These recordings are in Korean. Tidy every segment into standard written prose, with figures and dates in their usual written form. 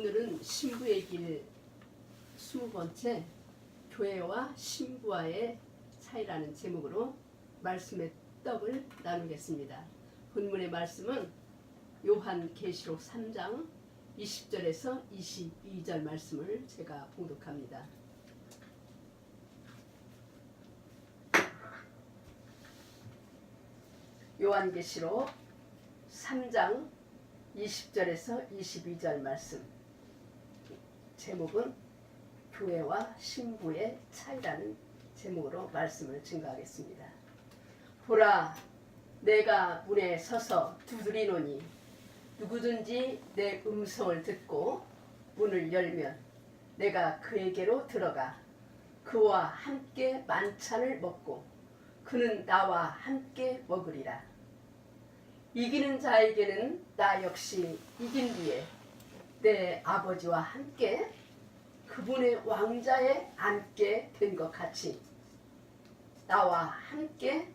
오늘은 신부의 길 20번째 교회와 신부와의 차이라는 제목으로 말씀의 떡을 나누겠습니다. 본문의 말씀은 요한계시록 3장 20절에서 22절 말씀을 제가 봉독합니다. 요한계시록 3장 20절에서 22절 말씀, 제목은 교회와 신부의 차이라는 제목으로 말씀을 증거하겠습니다. 보라, 내가 문에 서서 두드리노니 누구든지 내 음성을 듣고 문을 열면 내가 그에게로 들어가 그와 함께 만찬을 먹고 그는 나와 함께 먹으리라. 이기는 자에게는 나 역시 이긴 뒤에 내 아버지와 함께 그분의 왕좌에 앉게 된 것 같이 나와 함께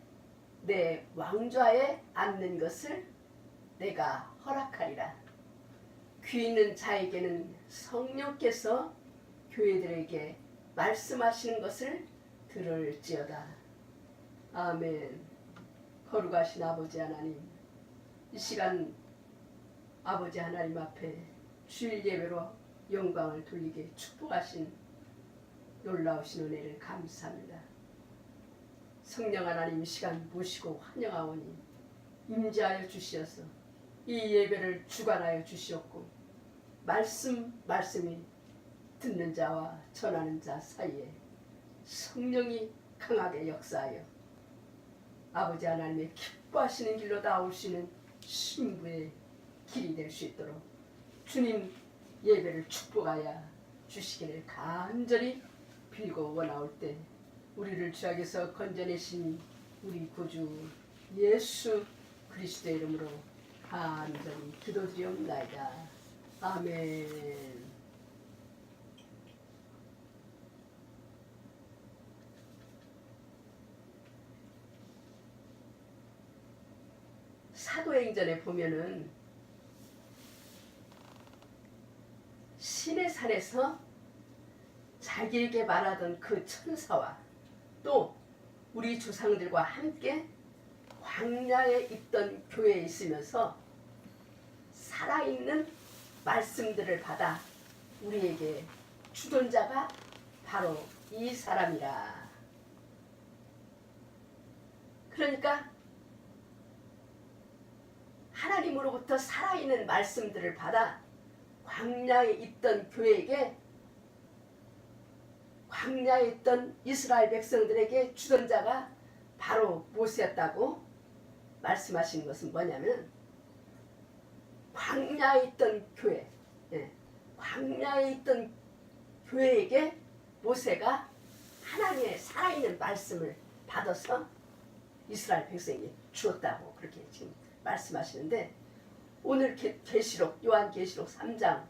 내 왕좌에 앉는 것을 내가 허락하리라. 귀 있는 자에게는 성령께서 교회들에게 말씀하시는 것을 들을지어다. 아멘. 거룩하신 아버지 하나님, 이 시간 아버지 하나님 앞에 주일 예배로 영광을 돌리게 축복하신 놀라우신 은혜를 감사합니다. 성령 하나님, 이 시간 모시고 환영하오니 임재하여 주시어서 이 예배를 주관하여 주시옵고 말씀이 듣는 자와 전하는 자 사이에 성령이 강하게 역사하여 아버지 하나님의 기뻐하시는 길로 나오시는 신부의 길이 될 수 있도록 주님 예배를 축복하여 주시기를 간절히 빌고 원하올 때 우리를 죄악에서 건져내신 우리 구주 예수 그리스도의 이름으로 간절히 기도드리옵나이다. 아멘. 사도행전에 보면은 시내산에서 자기에게 말하던 그 천사와 또 우리 조상들과 함께 광야에 있던 교회에 있으면서 살아있는 말씀들을 받아 우리에게 주던 자가 바로 이 사람이라. 그러니까 하나님으로부터 살아있는 말씀들을 받아 광야에 있던 교회에게, 광야에 있던 이스라엘 백성들에게 주던 자가 바로 모세였다고 말씀하신 것은 뭐냐면, 광야에 있던 교회, 광야에 있던 교회에게 모세가 하나님의 살아있는 말씀을 받아서 이스라엘 백성에게 주었다고 그렇게 지금 말씀하시는데, 오늘 계시록 요한계시록 3장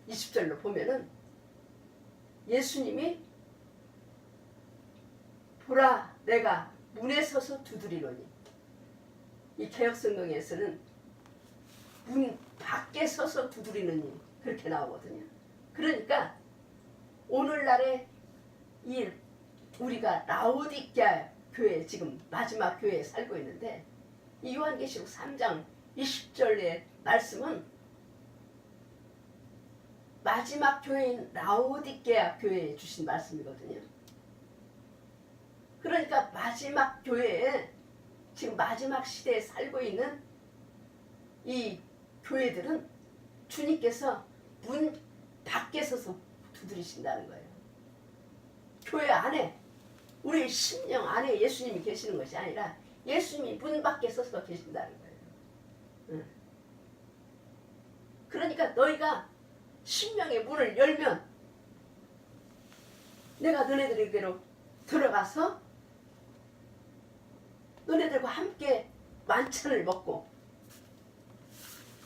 20절로 보면은 예수님이 보라, 내가 문에 서서 두드리노니, 이 개역성경에서는 문 밖에 서서 두드리노니 그렇게 나오거든요. 그러니까 오늘날에 이 우리가 라오디게아 교회, 지금 마지막 교회에 살고 있는데, 이 요한계시록 3장 20절의 말씀은 마지막 교회인 라오디게아 교회에 주신 말씀이거든요. 그러니까 마지막 교회에, 지금 마지막 시대에 살고 있는 이 교회들은 주님께서 문 밖에 서서 두드리신다는 거예요. 교회 안에, 우리 심령 안에 예수님이 계시는 것이 아니라 예수님이 문 밖에 서서 계신다는 거예요. 그러니까 너희가 심령의 문을 열면 내가 너네들에게로 들어가서 너네들과 함께 만찬을 먹고,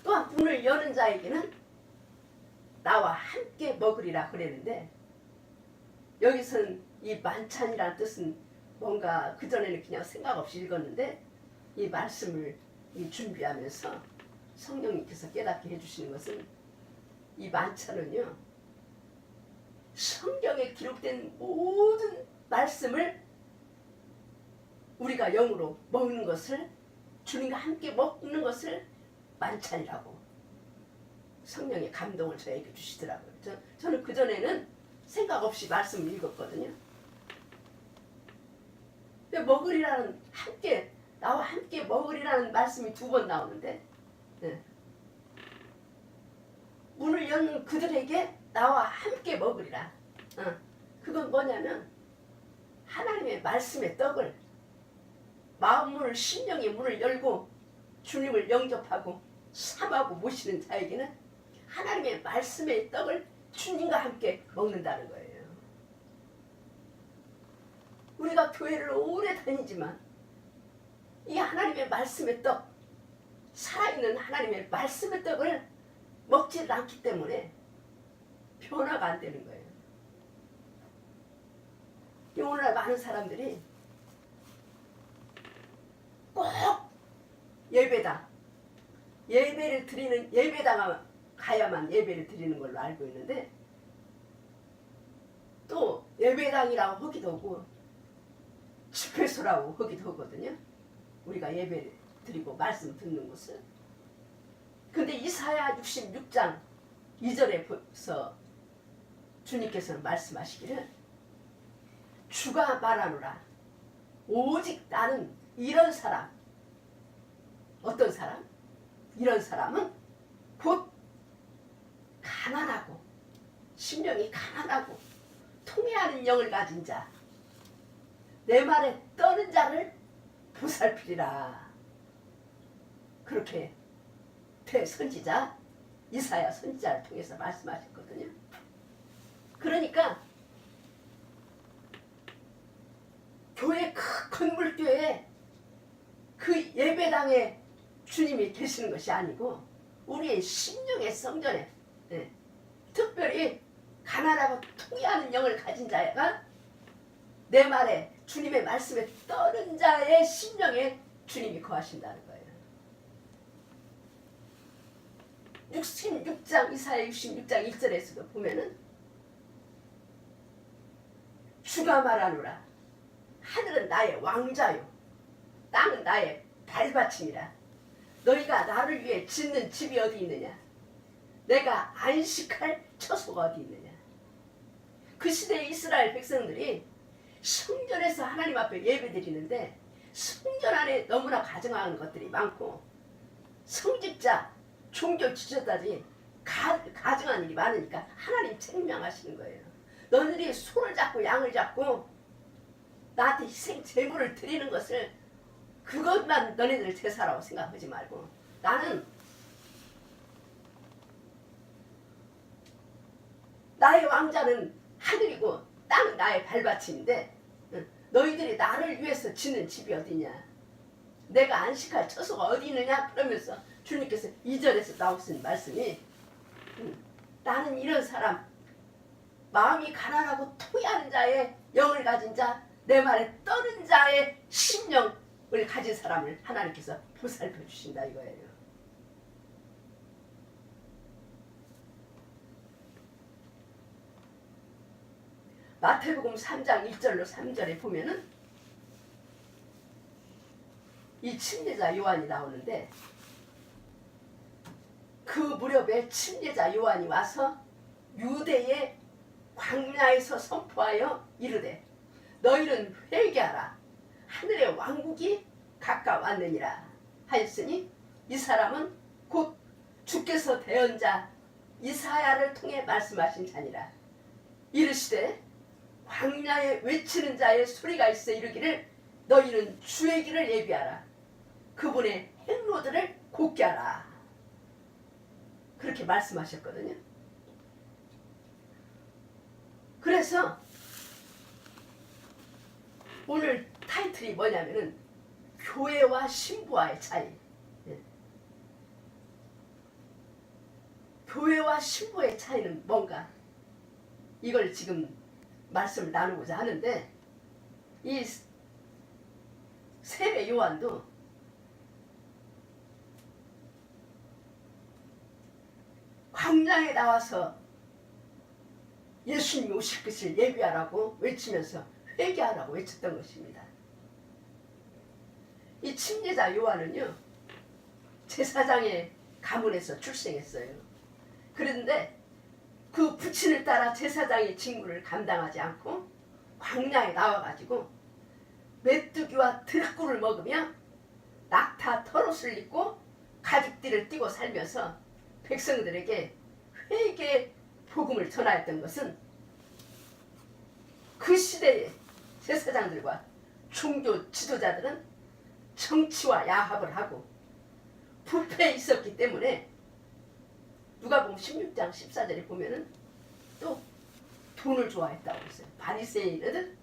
또한 문을 여는 자에게는 나와 함께 먹으리라 그랬는데, 여기서는 이 만찬이라는 뜻은 뭔가 그전에는 그냥 생각 없이 읽었는데 이 말씀을 준비하면서 성령님께서 깨닫게 해주시는 것은 이 만찬은요, 성경에 기록된 모든 말씀을 우리가 영으로 먹는 것을, 주님과 함께 먹는 것을 만찬이라고 성령의 감동을 저에게 주시더라고요. 저는 그전에는 생각 없이 말씀을 읽었거든요. 근데 먹으리라는, 함께 나와 함께 먹으리라는 말씀이 2번 나오는데, 네. 문을 여는 그들에게 나와 함께 먹으리라. 그건 뭐냐면 하나님의 말씀의 떡을, 마음 문을, 심령의 문을 열고 주님을 영접하고 삼하고 모시는 자에게는 하나님의 말씀의 떡을 주님과 함께 먹는다는 거예요. 우리가 교회를 오래 다니지만 이 하나님의 말씀의 떡, 살아있는 하나님의 말씀의 떡을 먹지 않기 때문에 변화가 안 되는 거예요. 오늘날 많은 사람들이 꼭 예배당, 예배를 드리는, 예배당 가야만 예배를 드리는 걸로 알고 있는데, 또 예배당이라고 하기도 하고 집회소라고 하기도 하거든요. 우리가 예배를 드리고 말씀 듣는 곳을. 근데 이사야 66장 2절에서 주님께서는 말씀하시기를, 주가 말하노라 오직 나는 이런 사람, 어떤 사람? 이런 사람은 곧 가난하고 심령이 가난하고 통회하는 영을 가진 자, 내 말에 떠는 자를 보살피리라. 그렇게 대선지자 이사야 선지자를 통해서 말씀하셨거든요. 그러니까 교회 큰 건물교회에 그 예배당에 주님이 계시는 것이 아니고 우리의 심령의 성전에, 특별히 가난하고 통회하는 영을 가진 자가 내 말에, 주님의 말씀에 떠는 자의 심령에 주님이 거하신다는 거예요. 66장, 이사야 66장 1절에서도 보면은 주가 말하노라 하늘은 나의 왕자요 땅은 나의 발받침이라. 너희가 나를 위해 짓는 집이 어디 있느냐? 내가 안식할 처소가 어디 있느냐? 그 시대의 이스라엘 백성들이 성전에서 하나님 앞에 예배드리는데 성전 안에 너무나 가증하는 것들이 많고 성직자, 종교 지도자들이 가증한 일이 많으니까 하나님 책명하시는 거예요. 너희들이 소를 잡고 양을 잡고 나한테 희생 제물을 드리는 것을, 그것만 너네들 제사라고 생각하지 말고, 나는 나의 왕자는 하늘이고 땅은 나의 발받침인데 너희들이 나를 위해서 짓는 집이 어디냐? 내가 안식할 처소가 어디 있느냐? 그러면서 주님께서 2절에서 나오신 말씀이, 나는 이런 사람, 마음이 가난하고 토의하는 자의 영을 가진 자, 내 말에 떠는 자의 심령을 가진 사람을 하나님께서 보살펴 주신다 이거예요. 마태복음 3장 1절로 3절에 보면은 이 침례자 요한이 나오는데, 그 무렵에 침례자 요한이 와서 유대의 광야에서 선포하여 이르되 너희는 회개하라 하늘의 왕국이 가까웠느니라 하였으니, 이 사람은 곧 주께서 대언 자 이사야를 통해 말씀하신 자니라. 이르시되 광야에 외치는 자의 소리가 있어 이르기를 너희는 주의 길을 예비하라 그분의 행로들을 곧게 하라. 그렇게 말씀하셨거든요. 그래서 오늘 타이틀이 뭐냐면은 교회와 신부와의 차이. 교회와 신부의 차이는 뭔가, 이걸 지금 말씀을 나누고자 하는데, 이 세례 요한도 광야에 나와서 예수님이 오실 것을 예비하라고 외치면서 회개하라고 외쳤던 것입니다. 이 침례자 요한은요, 제사장의 가문에서 출생했어요. 그런데 그 부친을 따라 제사장의 직무를 감당하지 않고 광야에 나와가지고 메뚜기와 들꿀을 먹으며 낙타 털옷을 입고 가죽띠를 띠고 살면서 백성들에게 회개 복음을 전하였던 것은 그 시대의 제사장들과 종교 지도자들은 정치와 야합을 하고 부패에 있었기 때문에 누가복음 16장 14절에 보면은 또 돈을 좋아했다고 했어요. 바리새인들은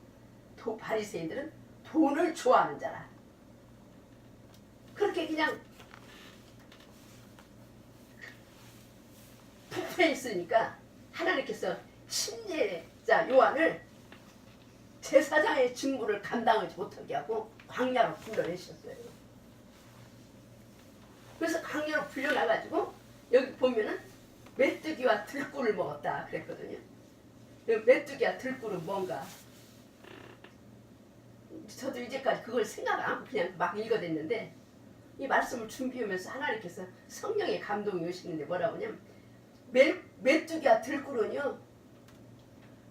돈을 좋아하는 자라. 그렇게 그냥 부패에 있으니까 하나님께서 침례자 요한을 제사장의 직무를 감당하지 못하게 하고 광야로 불러내셨어요. 그래서 광야로 불려나가지고 여기 보면은 메뚜기와 들꿀을 먹었다 그랬거든요. 메뚜기와 들꿀은 뭔가? 저도 이제까지 그걸 생각 안 하고 그냥 막 읽어댔는데 이 말씀을 준비하면서 하나님께서 성령의 감동이 오시는데 뭐라고 하냐면 메뚜기와 들꿀은요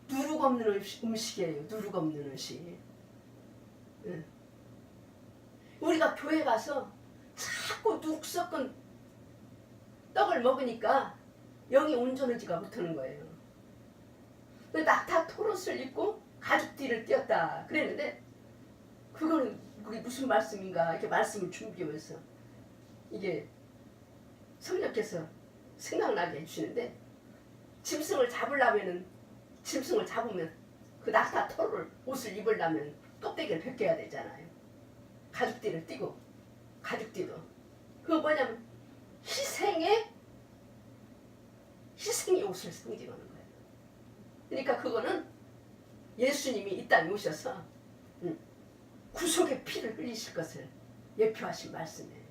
누룩 없는 음식이에요. 누룩 없는 음식. 우리가 교회 가서 자꾸 누룩 섞은 떡을 먹으니까 영이 온전하지가 못하는 거예요. 낙타 털옷을 입고 가죽띠를 띄었다 그랬는데 그거는 그게 무슨 말씀인가 이렇게 말씀을 준비하면서 이게 성령께서 생각나게 해주시는데 짐승을 잡으면 그 낙타 털을 옷을 입으려면 껍데기를 벗겨야 되잖아요. 가죽띠를 띠고 가죽띠도 그거 뭐냐면 희생의 옷을 상징하는 거예요. 그러니까 그거는 예수님이 이 땅에 오셔서 구속의 피를 흘리실 것을 예표하신 말씀이에요.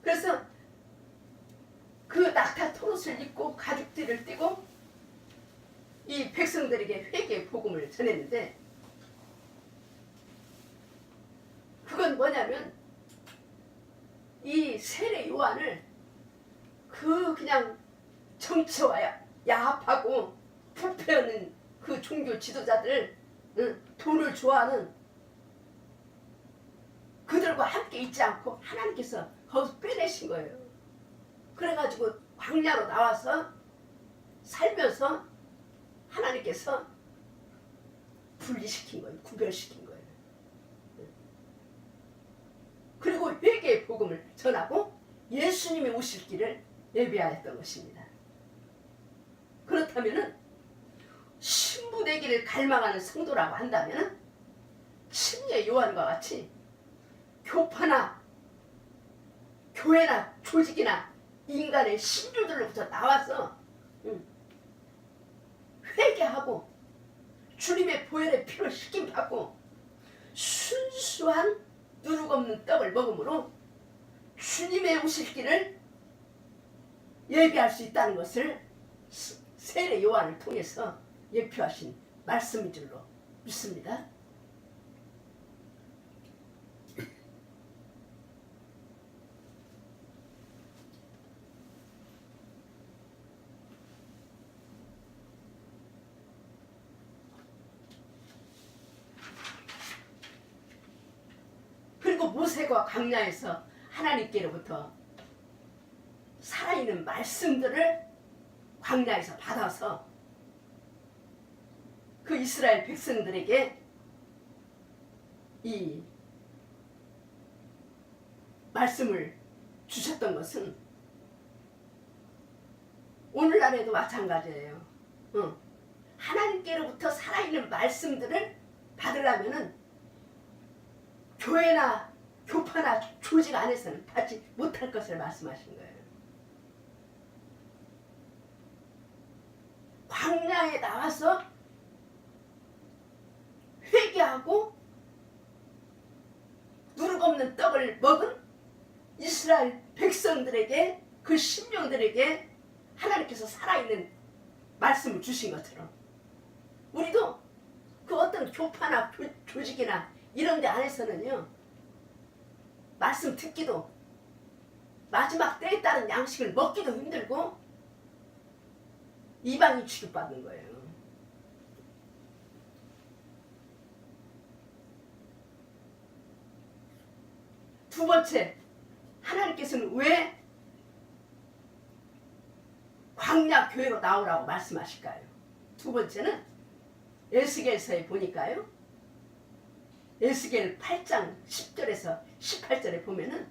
그래서 그 낙타 털옷을 입고 가죽띠를 띠고 이 백성들에게 회개의 복음을 전했는데 그건 뭐냐면 이 세례 요한을 그냥 정치와 야합하고 부패하는 그 종교 지도자들 돈을 좋아하는 그들과 함께 있지 않고 하나님께서 거기서 빼내신 거예요. 그래가지고 광야로 나와서 살면서 하나님께서 분리시킨 거예요. 구별시킨 거예요. 그리고 회개의 복음을 전하고 예수님이 오실 길을 예비하였던 것입니다. 그렇다면은 신부 되기를 갈망하는 성도라고 한다면은 침례 요한과 같이 교파나 교회나 조직이나 인간의 신주들로부터 나와서 회개하고 주님의 보혈의 피로 씻김받고 순수한 누룩 없는 떡을 먹음으로 주님의 오실 길을 예비할 수 있다는 것을 세례 요한을 통해서 예표하신 말씀인 줄로 믿습니다. 그리고 모세가 광야에서 하나님께로부터 살아있는 말씀들을 광야에서 받아서 그 이스라엘 백성들에게 이 말씀을 주셨던 것은 오늘날에도 마찬가지예요. 하나님께로부터 살아있는 말씀들을 받으려면은 교회나 교파나 조직 안에서는 받지 못할 것을 말씀하신 거예요. 광야에 나와서 회개하고 누룩 없는 떡을 먹은 이스라엘 백성들에게 그 신령들에게 하나님께서 살아있는 말씀을 주신 것처럼 우리도 그 어떤 교파나 조직이나 이런 데 안에서는요 말씀 듣기도 마지막 때에 따른 양식을 먹기도 힘들고 이방인 취급받는 거예요. 두 번째, 하나님께서는 왜 광야 교회로 나오라고 말씀하실까요? 두 번째는 에스겔서에 보니까요. 에스겔 8장 10절에서 18절에 보면은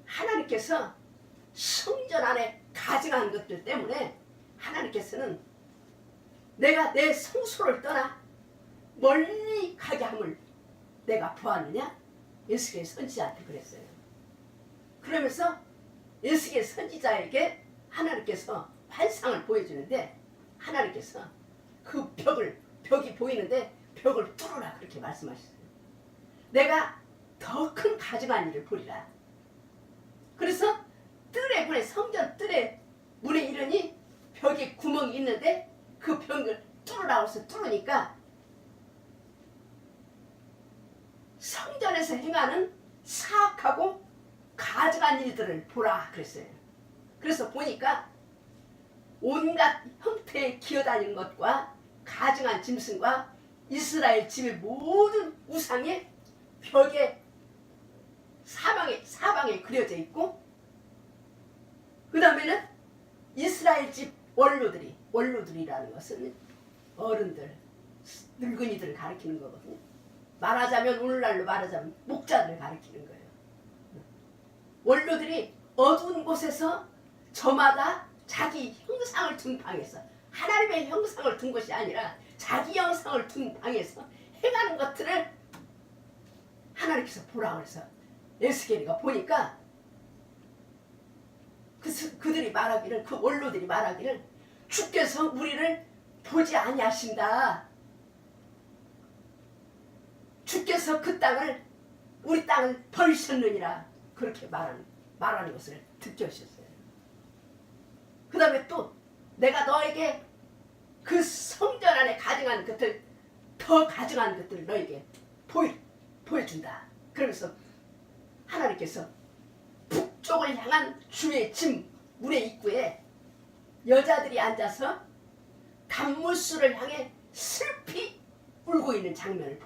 하나님께서 성전 안에 가증한 것들 때문에 하나님께서는 내가 내 성소를 떠나 멀리 가게 함을 내가 보았느냐? 에스겔 선지자한테 그랬어요. 그러면서 에스겔 선지자에게 하나님께서 환상을 보여주는데 하나님께서 그 벽이 보이는데 벽을 뚫어라 그렇게 말씀하셨어요. 내가 더 큰 가증한 일을 보리라. 그래서 뜰의 문에 성전 뜰의 문에 이르니 벽에 구멍이 있는데 그 벽을 뚫으라고 해서 뚫으니까 성전에서 행하는 사악하고 가증한 일들을 보라 그랬어요. 그래서 보니까 온갖 형태의 기어다니는 것과 가증한 짐승과 이스라엘 집의 모든 우상의 벽에 사방에 그려져 있고 그 다음에는 이스라엘 집 원로들이라는 것은 어른들, 늙은이들을 가리키는 거거든요. 말하자면 오늘날로 말하자면 목자들을 가리키는 거예요. 원로들이 어두운 곳에서 저마다 자기 형상을 둔 방에서 하나님의 형상을 둔 것이 아니라 자기 형상을 둔 방에서 행하는 것들을 하나님께서 보라고 해서 에스겔이가 보니까 그들이 말하기를 그 원로들이 말하기를 주께서 우리를 보지 아니하신다. 주께서 그 땅을 우리 땅을 버리셨느니라 그렇게 말하는 것을 듣게 하셨어요. 그 다음에 또 내가 너에게 그 성전 안에 가증한 것들 더 가증한 것들을 너에게 보여준다. 그러면서 하나님께서 북쪽을 향한 주의 집 문의 입구에 여자들이 앉아서 단무스를 향해 슬피 울고 있는 장면을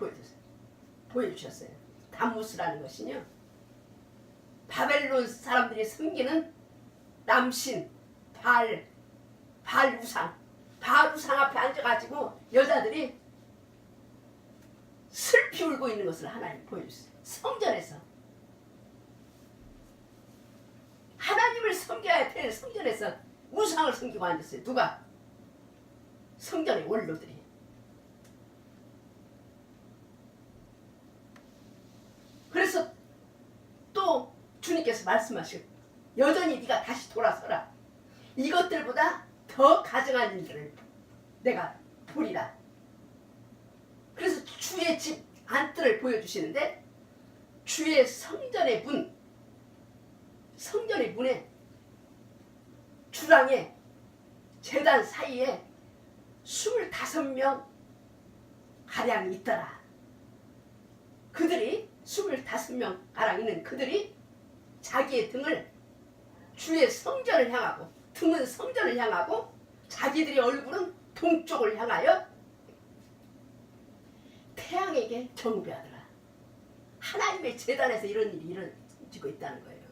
보여주셨어요. 단무스라는 것은요 바벨론 사람들이 섬기는 남신 바알 우상 앞에 앉아가지고 여자들이 슬피 울고 있는 것을 하나님 보여주셨어요. 성전에서 하나님을 섬겨야 될 성전에서 우상을 섬기고 앉았어요. 누가? 성전의 원로들이. 그래서 또 주님께서 말씀하시고 여전히 네가 다시 돌아서라. 이것들보다 더 가증한 일들을 내가 보리라. 그래서 주의 집 안뜰을 보여주시는데 주의 성전의 문에 주랑에 제단 사이에 25명 가량이 있더라. 그들이 25명 가량 있는 그들이 자기의 등을 주의 성전을 향하고 등은 성전을 향하고 자기들의 얼굴은 동쪽을 향하여 태양에게 경배하더라. 하나님의 제단에서 이런 일이 이루어지고 있다는 거예요.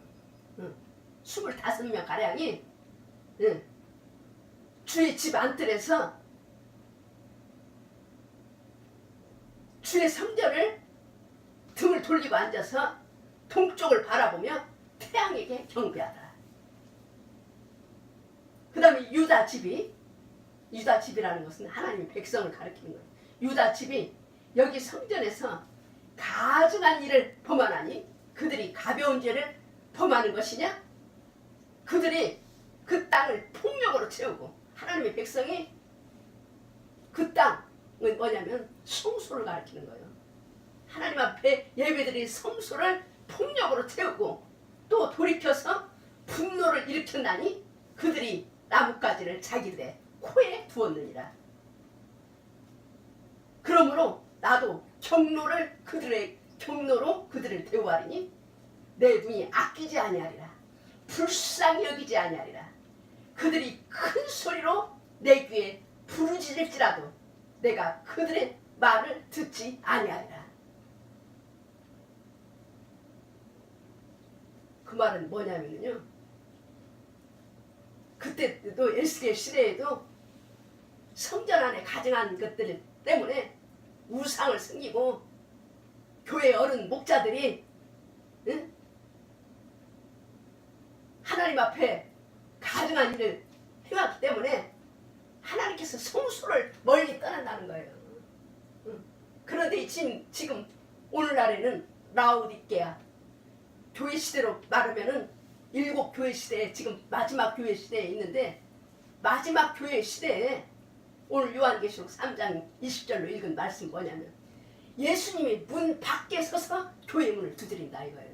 25명 가량이 주의 집 안뜰에서 주의 성전을 등을 돌리고 앉아서 동쪽을 바라보며 태양에게 경배하더라. 그 다음에 유다 집이라는 것은 하나님의 백성을 가리키는 거예요. 유다 집이 여기 성전에서 가증한 일을 범하나니 그들이 가벼운 죄를 범하는 것이냐? 그들이 그 땅을 폭력으로 채우고 하나님의 백성이 그 땅은 뭐냐면 성소를 가리키는 거예요. 하나님 앞에 예배드린 성소를 폭력으로 태우고 또 돌이켜서 분노를 일으켰나니 그들이 나뭇가지를 자기들의 코에 두었느니라. 그러므로 나도 경로로 그들을 대우하리니 내 눈이 아끼지 아니하리라. 불쌍히 여기지 아니하리라. 그들이 큰 소리로 내 귀에 부르짖을지라도 내가 그들의 말을 듣지 아니하리라. 그 말은 뭐냐면요, 그때도 에스겔 시대에도 성전 안에 가증한 것들 때문에 우상을 섬기고 교회 어른 목자들이 하나님 앞에 가증한 일을 행하기 때문에 하나님께서 성소를 멀리 떠난다는 거예요. 그런데 지금 오늘날에는 라오디게아 교회 시대로 말하면은 7 교회 시대에 지금 마지막 교회 시대에 있는데, 마지막 교회 시대에 오늘 요한계시록 3장 20절로 읽은 말씀 뭐냐면 예수님이 문 밖에 서서 교회 문을 두드린다 이거예요.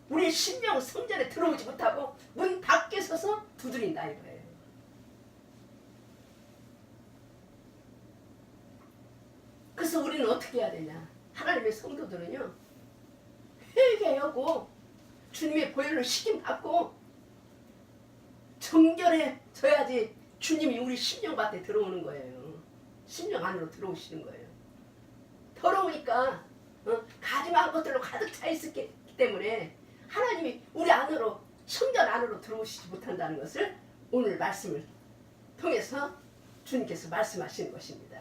우리 신령 성전에 들어오지 못하고 문 밖에 서서 두드린다 이거예요. 그래서 우리는 어떻게 해야 되냐? 하나님의 성도들은요, 회개하고 주님의 보혈로 시킴 받고 정결해져야지 주님이 우리 심령 밭에 들어오는 거예요. 심령 안으로 들어오시는 거예요. 더러우니까 가증한 것들로 가득 차 있기 때문에 하나님이 우리 안으로, 성전 안으로 들어오시지 못한다는 것을 오늘 말씀을 통해서 주님께서 말씀하시는 것입니다.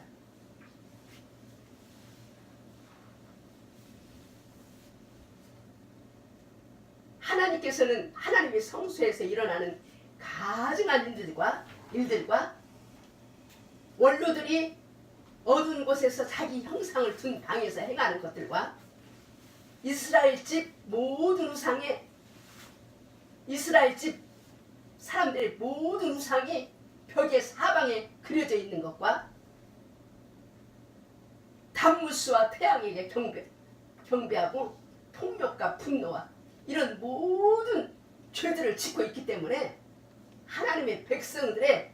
하나님께서는 하나님의 성소에서 일어나는 가증한 일들과 원로들이 어두운 곳에서 자기 형상을 둔 방에서 행하는 것들과 이스라엘 집 사람들의 모든 우상이 벽의 사방에 그려져 있는 것과 단무스와 태양에게 경배하고 폭력과 분노와 이런 모든 죄들을 짓고 있기 때문에 하나님의 백성들의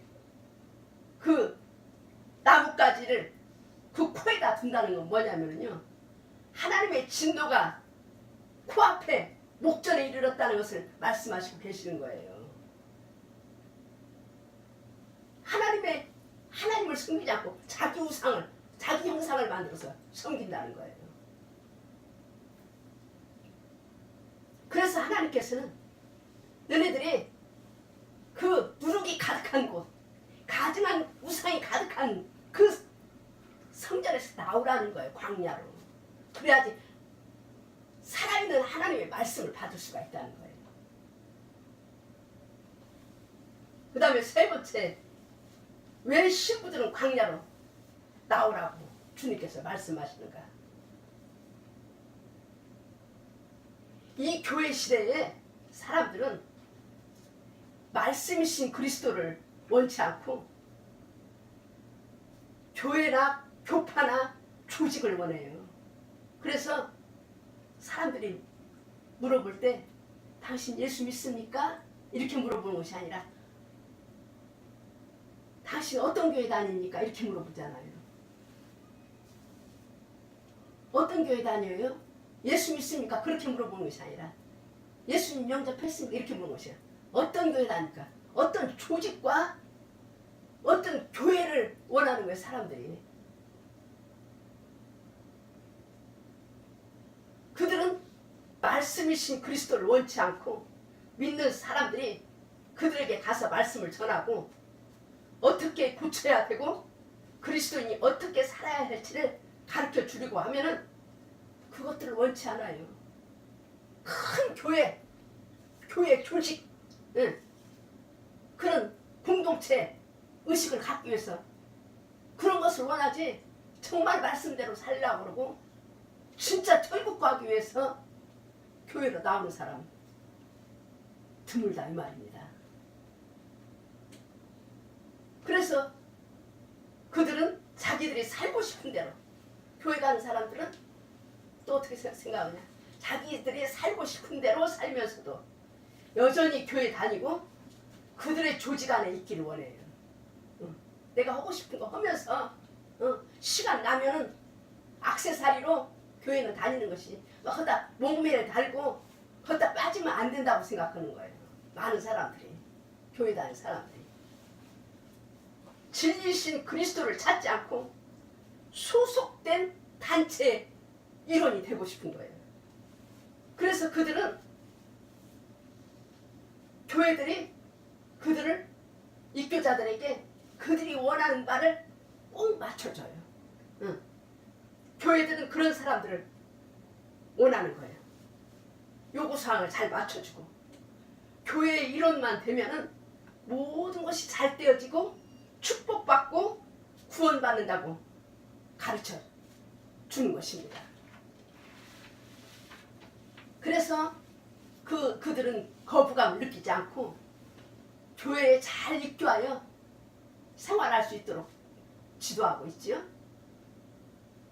그 나뭇가지를 그 코에다 둔다는 건 뭐냐면요, 하나님의 진노가 코앞에 목전에 이르렀다는 것을 말씀하시고 계시는 거예요. 하나님을 섬기지 않고 자기 우상을, 자기 형상을 만들어서 섬긴다는 거예요. 그래서 하나님께서는 너네들이 그 누룩이 가득한 곳, 가증한 우상이 가득한 그 성전에서 나오라는 거예요. 광야로. 그래야지 살아있는 하나님의 말씀을 받을 수가 있다는 거예요. 그 다음에 세 번째, 왜 신부들은 광야로 나오라고 주님께서 말씀하시는가? 이 교회 시대에 사람들은 말씀이신 그리스도를 원치 않고 교회나 교파나 조직을 원해요. 그래서 사람들이 물어볼 때 당신 예수 믿습니까? 이렇게 물어보는 것이 아니라 당신 어떤 교회 다닙니까? 이렇게 물어보잖아요. 어떤 교회 다녀요? 예수 믿습니까? 그렇게 물어보는 것이 아니라 예수님 영접했습니까? 이렇게 물어보는 것이야. 어떤 교회 다닙니까? 어떤 조직과 어떤 교회를 원하는 거예요, 사람들이. 그들은 말씀이신 그리스도를 원치 않고 믿는 사람들이 그들에게 가서 말씀을 전하고 어떻게 고쳐야 되고 그리스도인이 어떻게 살아야 할지를 가르쳐 주려고 하면은 그것들을 원치 않아요. 큰 교회 조직, 그런 공동체 의식을 갖기 위해서 그런 것을 원하지, 정말 말씀대로 살려고 그러고 진짜 천국 가기 위해서 교회로 나오는 사람 드물다 이 말입니다. 그래서 그들은 자기들이 살고 싶은 대로, 교회 가는 사람들은 또 어떻게 생각하냐, 자기들이 살고 싶은 대로 살면서도 여전히 교회 다니고 그들의 조직 안에 있기를 원해요. 내가 하고 싶은 거 하면서 시간 나면은 액세서리로 교회는 다니는 것이 허다 목매를 달고 허다 빠지면 안 된다고 생각하는 거예요. 많은 사람들이 교회 다니는 사람들이 진리신 그리스도를 찾지 않고 소속된 단체 일원이 되고 싶은 거예요. 그래서 그들은 교회들이 그들을 입교자들에게 그들이 원하는 바를 꼭 맞춰줘요. 교회들은 그런 사람들을 원하는 거예요. 요구사항을 잘 맞춰주고 교회의 일원만 되면은 모든 것이 잘 되어지고 축복받고 구원받는다고 가르쳐 주는 것입니다. 그래서 그들은 거부감을 느끼지 않고 교회에 잘 입교하여 생활할 수 있도록 지도하고 있지요.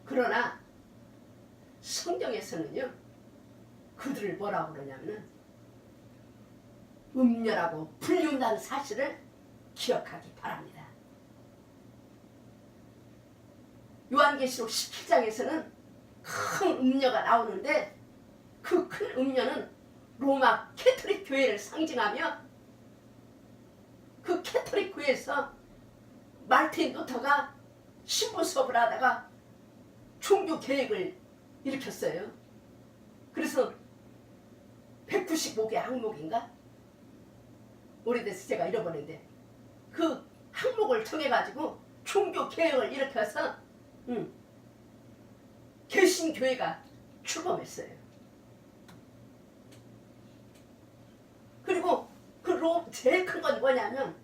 그러나 성경에서는요, 그들을 뭐라고 그러냐면 음녀라고 불리운다는 사실을 기억하기 바랍니다. 요한계시록 17장에서는 큰 음녀가 나오는데 그 큰 음녀는 로마 캐토릭 교회를 상징하며 그 캐토릭 교회에서 말틴 루터가 신부 수업을 하다가 종교 개혁을 일으켰어요. 그래서 195개 항목인가? 오래돼서 제가 잃어버렸는데 그 항목을 정해가지고 종교 개혁을 일으켜서 개신교회가 출범했어요. 그리고 제일 큰 건 뭐냐면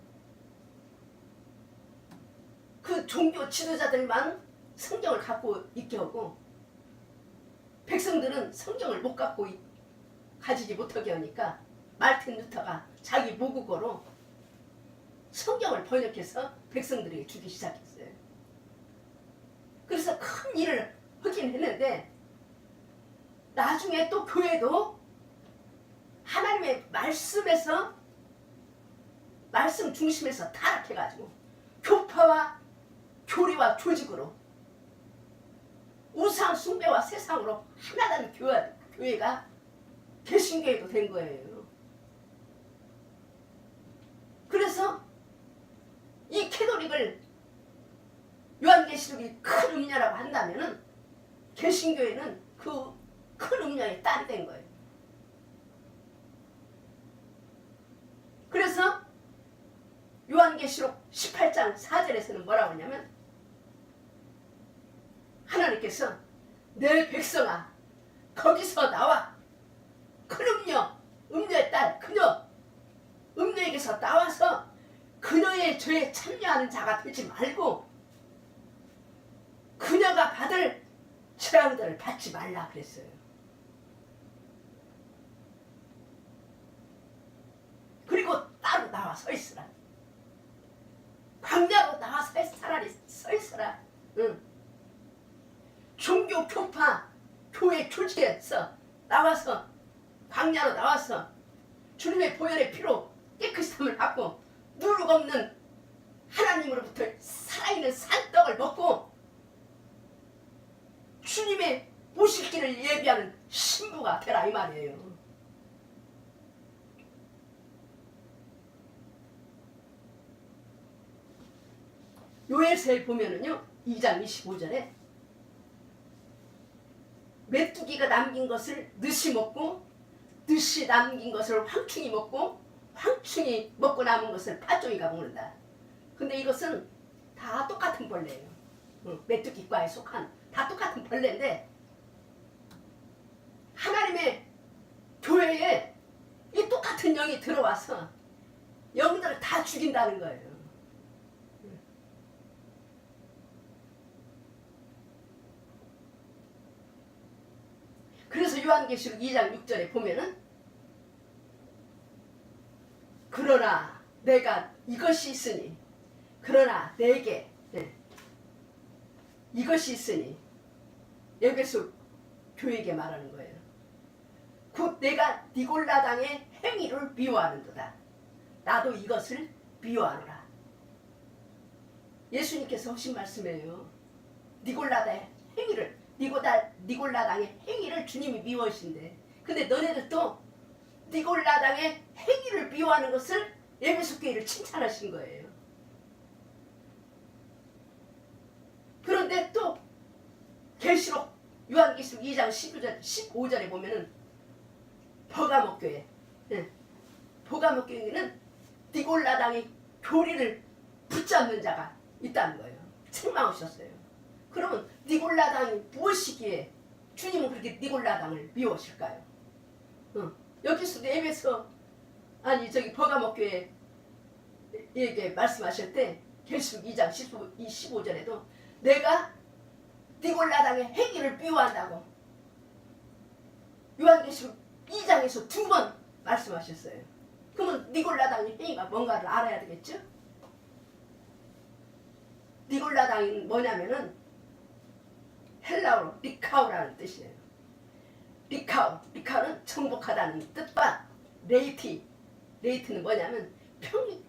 그 종교 지도자들만 성경을 갖고 있게 하고 백성들은 성경을 못 갖고 가지지 못하게 하니까 말틴 루터가 자기 모국어로 성경을 번역해서 백성들에게 주기 시작했어요. 그래서 큰 일을 하긴 했는데 나중에 또 교회도 하나님의 말씀에서 말씀 중심에서 타락해가지고 교파와 교리와 조직으로 우상 숭배와 세상으로 하나된 교회가 개신교회도 된 거예요. 그래서 이 캐톨릭을 요한계시록이 큰 음녀라고 한다면은 개신교회는 그 큰 음녀의 딸이 된 거예요. 그래서 요한계시록 18장 4절에서는 뭐라고 하냐면 하나님께서 내 백성아 거기서 나와 큰 음녀의 딸 그녀 음녀에게서 나와서 그녀의 죄에 참여하는 자가 되지 말고 그녀가 받을 재앙들을 받지 말라 그랬어요. 그리고 따로 나와 서 있으라. 광야로 나와서 차라리 서 있어라. 종교 교파 교회 조직에서 나와서 광야로 나와서 주님의 보혈의 피로 깨끗함을 받고 누룩 없는 하나님으로부터 살아있는 산떡을 먹고 주님의 오실 길을 예비하는 신부가 되라 이 말이에요. 요엘서에 보면은요 2장 25절에 메뚜기가 남긴 것을 늑이 먹고 늑이 남긴 것을 황충이 먹고 황충이 먹고 남은 것을 파종이가 먹는다. 근데 이것은 다 똑같은 벌레예요. 메뚜기과에 속한 다 똑같은 벌레인데 하나님의 교회에 이 똑같은 영이 들어와서 영들을 다 죽인다는 거예요. 그래서 요한계시록 2장 6절에 보면은 그러나 내가 이것이 있으니 그러나 내게 이것이 있으니 여기서 교회에게 말하는 거예요. 곧 내가 니골라당의 행위를 미워하는도다. 나도 이것을 미워하노라. 예수님께서 하신 말씀이에요. 니골라당의 행위를, 니골라당의 행위를 주님이 미워하신대. 근데 너네들도 니골라당의 행위를 미워하는 것을 에베소 교회를 칭찬하신 거예요. 그런데 또 계시록 요한계시록 2장 15절에 보면은 버가목 교회, 버가목 교회는 니골라당의 교리를 붙잡는 자가 있다는 거예요. 책망하셨어요. 그러면 니골라당이 무엇이기에 주님은 그렇게 니골라당을 미워하실까요? 여기서도 에베소 저기 버가목 교회에게 말씀하실 때 계시록 2장 15절에도 내가 니골라당의 행위를 미워한다고 요한계시록 2장에서 2번 말씀하셨어요. 그러면 니골라당의 행위가 뭔가를 알아야 되겠죠? 니골라당이 뭐냐면은 헬라어로 리카우라는 뜻이에요. 리카우는 정복하다는 뜻과 레이트는 뭐냐면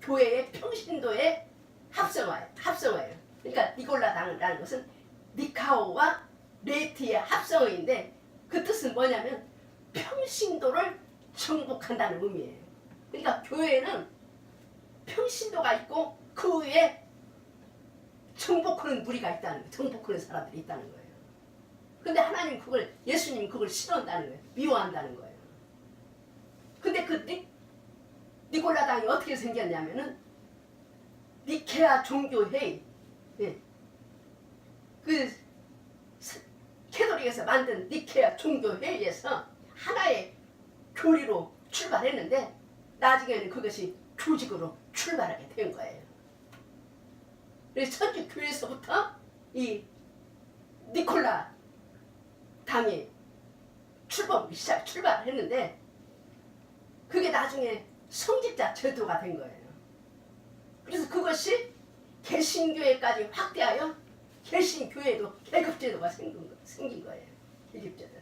교회의 평신도의 합성어예요. 그러니까 니골라당이라는 것은 니카오와 레이트의 합성어인데 그 뜻은 뭐냐면 평신도를 정복한다는 의미예요. 그러니까 교회에는 평신도가 있고 그 위에 정복하는 무리가 있다는 거예요. 정복하는 사람들이 있다는 거예요. 근데 하나님 예수님 그걸 싫어한다는 거예요. 미워한다는 거예요. 근데 그 니골라당이 어떻게 생겼냐면은 니케아 종교회의, 그 캐톨릭에서 만든 니케아 종교회의에서 하나의 교리로 출발했는데 나중에는 그것이 조직으로 출발하게 된 거예요. 그래서 천주교회에서부터 이 니콜라 당이 출발했는데 그게 나중에 성직자 제도가 된 거예요. 그래서 그것이 개신교회까지 확대하여 개신교회도 계급제도가 생긴 거예요. 계급제도.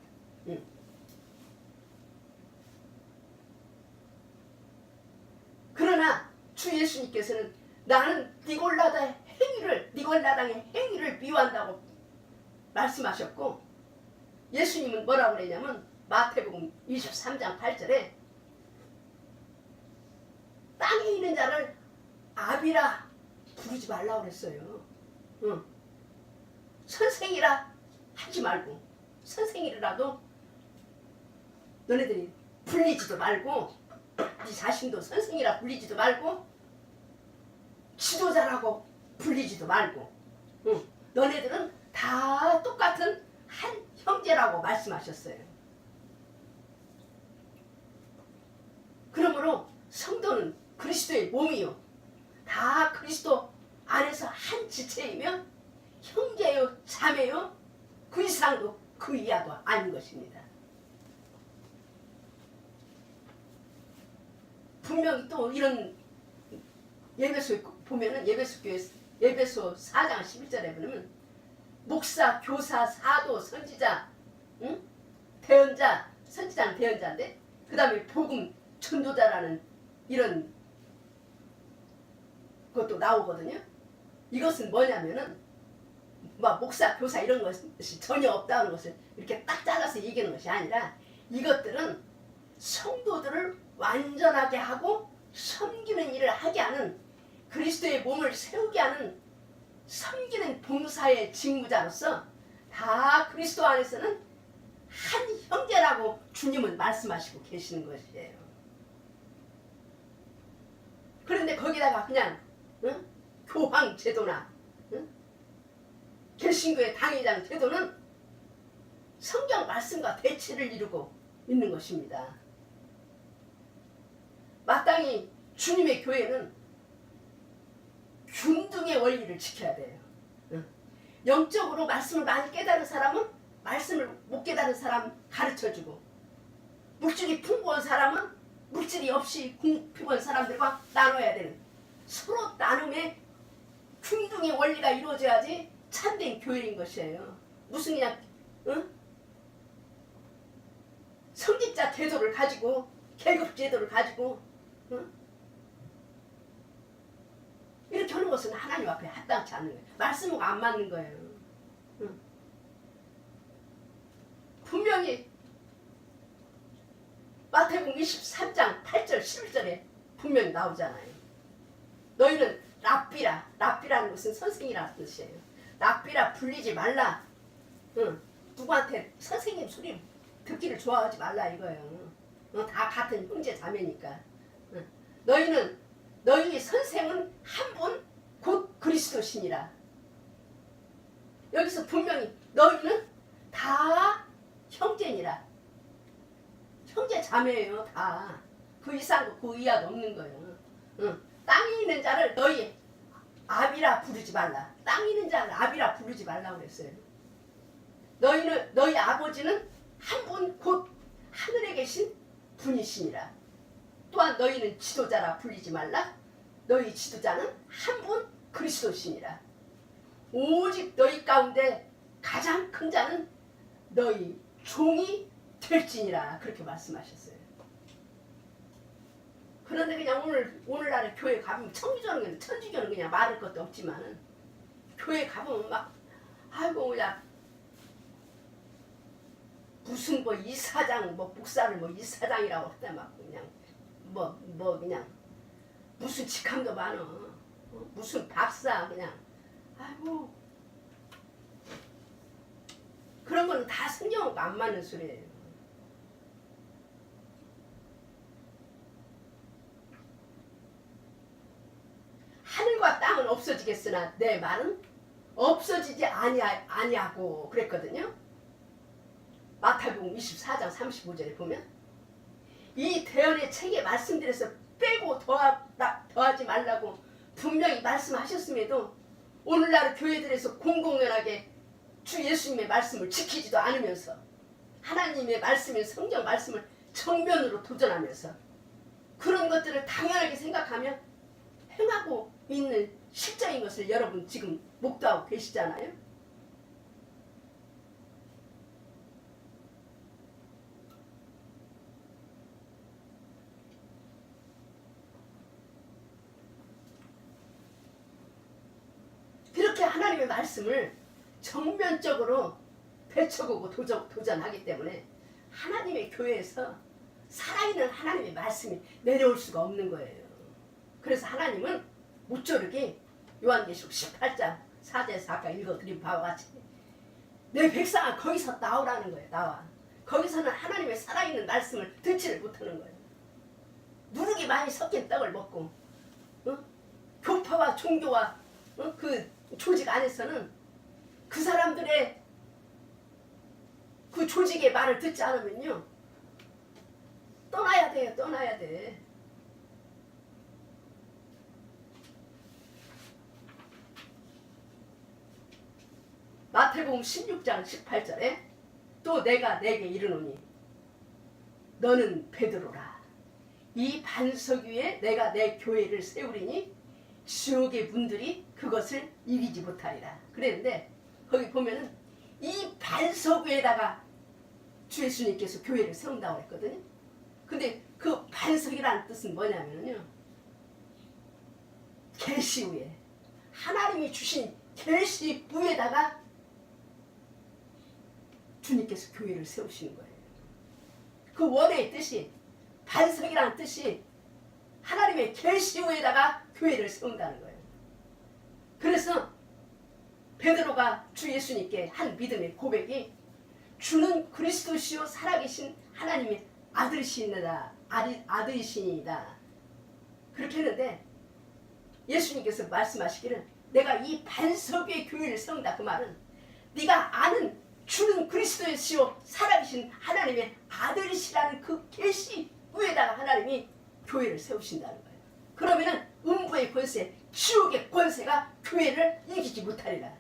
그러나 주 예수님께서는 나는 니골라당의 행위를 미워한다고 말씀하셨고 예수님은 뭐라고 그랬냐면 마태복음 23장 8절에 땅에 있는 자를 아비라 부르지 말라고 그랬어요. 선생이라 하지 말고 선생이라도 너네들이 불리지도 말고 네 자신도 선생이라 불리지도 말고 지도자라고 불리지도 말고 너네들은 다 똑같은 한 형제라고 말씀하셨어요. 그러므로 성도는 그리스도의 몸이요 다 그리스도 안에서 한 지체이며 형제요 자매요 그 이상도 그 이하도 아닌 것입니다. 분명히 또 이런 예배소에 보면은 예배소 4장 11절에 보면 목사, 교사, 사도, 선지자, 대언자, 선지자는 대언자인데 그 다음에 복음 전도자라는 이런 것도 나오거든요. 이것은 뭐냐면은 목사, 교사 이런 것이 전혀 없다는 것을 이렇게 딱 잘라서 얘기하는 것이 아니라 이것들은 성도들을 완전하게 하고 섬기는 일을 하게 하는 그리스도의 몸을 세우게 하는 섬기는 봉사의 직무자로서 다 그리스도 안에서는 한 형제라고 주님은 말씀하시고 계시는 것이에요. 그런데 거기다가 그냥 교황 제도나 개신교의 당회장 제도는 성경 말씀과 대치를 이루고 있는 것입니다. 마땅히 주님의 교회는 균등의 원리를 지켜야 돼요. 영적으로 말씀을 많이 깨달은 사람은 말씀을 못 깨달은 사람 가르쳐주고 물질이 풍부한 사람은 물질이 없이 풍부한 사람들과 나눠야 되는 서로 나눔의 균등의 원리가 이루어져야지 참된 교회인 것이에요. 무슨 그냥 성직자 제도를 가지고 계급 제도를 가지고 응? 이렇게 하는 것은 하나님 앞에 합당치 않는 거예요. 말씀과 안 맞는 거예요. 응? 분명히 마태복음 23장 8절 11절에 분명히 나오잖아요. 너희는 랍비라, 랍비라는 것은 선생이라는 뜻이에요. 랍비라 불리지 말라. 응. 누구한테 선생님 소리 듣기를 좋아하지 말라 이거예요. 다 같은 형제 자매니까. 응. 너희 선생은 한 분 곧 그리스도시니라. 여기서 분명히 너희는 다 형제니라. 형제 자매예요. 다. 그 이상 그 이하도 없는 거예요. 응. 땅에 있는 자를 너희 아비라 부르지 말라. 땅에 있는 자를 아비라 부르지 말라고 그랬어요. 너희 아버지는 한 분 곧 하늘에 계신 분이시니라. 또한 너희는 지도자라 불리지 말라. 너희 지도자는 한 분 그리스도시니라. 오직 너희 가운데 가장 큰 자는 너희 종이 될지니라. 그렇게 말씀하셨어요. 그런데 그냥 오늘날에 교회 가보면 천주교는 그냥 말할 것도 없지만 교회 가보면 막 아이고 그냥 무슨 뭐 이사장 뭐 목사를 뭐 이사장이라고 했다 막 그냥 뭐 그냥 무슨 직함도 많어. 무슨 박사 그냥 아이고 그런 거는 다 성경하고 안 맞는 소리예요. 하늘과 땅은 없어지겠으나 내 말은 없어지지 아니하고 그랬거든요. 마태복음 24장 35절에 보면 이 대언의 책에 말씀드려서 빼고 더하지 말라고 분명히 말씀하셨음에도 오늘날 교회들에서 공공연하게 주 예수님의 말씀을 지키지도 않으면서 하나님의 말씀인 성경 말씀을 정면으로 도전하면서 그런 것들을 당연하게 생각하며 행하고 있는 실정인 것을 여러분 지금 목도하고 계시잖아요. 그렇게 하나님의 말씀을 정면적으로 되쳐보고 도전하기 때문에 하나님의 교회에서 살아있는 하나님의 말씀이 내려올 수가 없는 거예요. 그래서 하나님은 무조르게 요한계시록 18장 4절에서 아까 읽어드린 바와 같이 내 백성아 거기서 나오라는 거예요. 나와. 거기서는 하나님의 살아있는 말씀을 듣지를 못하는 거예요. 누룩이 많이 섞인 떡을 먹고 교파와 종교와 그 조직 안에서는 그 사람들의 그 조직의 말을 듣지 않으면요 떠나야 돼요. 떠나야 돼. 마태복음 16장 18절에 또 내가 내게 이르노니 너는 베드로라. 이 반석 위에 내가 내 교회를 세우리니 지옥의 문들이 그것을 이기지 못하리라. 그랬는데 거기 보면은 이 반석 위에다가 주 예수님께서 교회를 세운다고 했거든요. 근데 그 반석이라는 뜻은 뭐냐면요 계시 위에 하나님이 주신 계시 위에다가 주님께서 교회를 세우시는 거예요. 그 원의 뜻이 반석이라는 뜻이 하나님의 계시 위에다가 교회를 세운다는 거예요. 그래서 베드로가 주 예수님께 한 믿음의 고백이 주는 그리스도시요 살아계신 하나님의 아들이시니라. 그렇게 했는데 예수님께서 말씀하시기를 내가 이 반석 위에 교회를 세운다. 그 말은 네가 아는 주는 그리스도시요 살아계신 하나님의 아들이시라는 그 계시 위에다가 하나님이 교회를 세우신다는 거예요. 그러면은 음부의 권세, 지옥의 권세가 교회를 이기지 못하리라.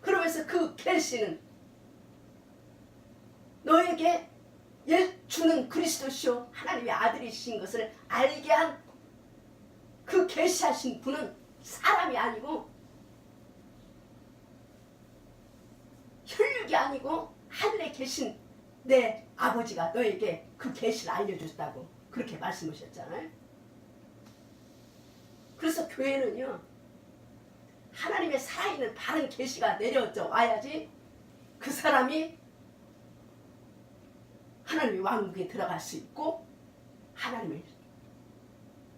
그러면서 그 계시는 너에게 주는 그리스도시요 하나님의 아들이신 것을 알게 한 그 계시하신 분은 사람이 아니고 혈육이 아니고 하늘에 계신 내 아버지가 너에게 그 계시를 알려줬다고 그렇게 말씀하셨잖아요. 그래서 교회는요, 하나님의 살아있는 바른 계시가 내려져 와야지 그 사람이 하나님의 왕국에 들어갈 수 있고 하나님의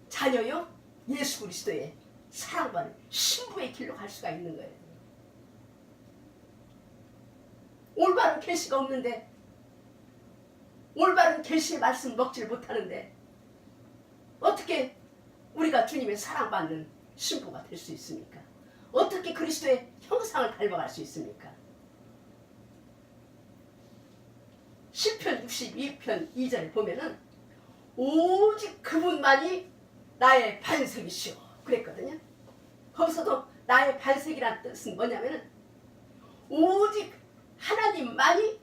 자녀요 예수 그리스도의 사랑받는 신부의 길로 갈 수가 있는 거예요. 올바른 계시가 없는데, 올바른 계시의 말씀 먹지를 못하는데 어떻게 우리가 주님의 사랑받는 신부가 될 수 있습니까? 어떻게 그리스도의 형상을 닮아갈 수 있습니까? 시편 62편 2절에 보면은 오직 그분만이 나의 반석이시오 그랬거든요. 거기서도 나의 반석이란 뜻은 뭐냐면은 오직 하나님만이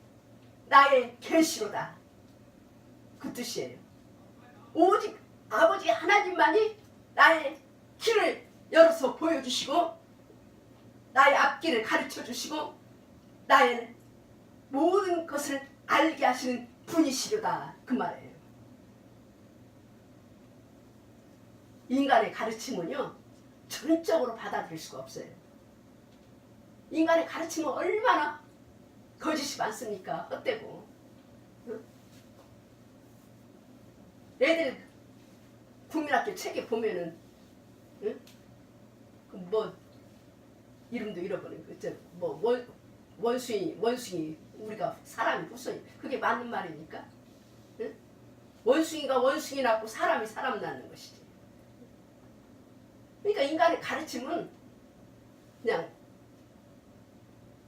나의 계시로다 그 뜻이에요. 오직 아버지 하나님만이 나의 길을 열어서 보여주시고 나의 앞길을 가르쳐 주시고 나의 모든 것을 알게 하시는 분이시로다 그 말이에요. 인간의 가르침은요 전적으로 받아들일 수가 없어요. 인간의 가르침은 얼마나 거짓이 많습니까? 헛되고. 응? 애들 국민학교 책에 보면은 응? 뭐 이름도 잃어버린 뭐 원숭이 우리가 사람이 후손이 그게 맞는 말이니까. 응? 원숭이가 원숭이 낳고 사람이 사람 낳는 것이지. 그러니까 인간의 가르침은 그냥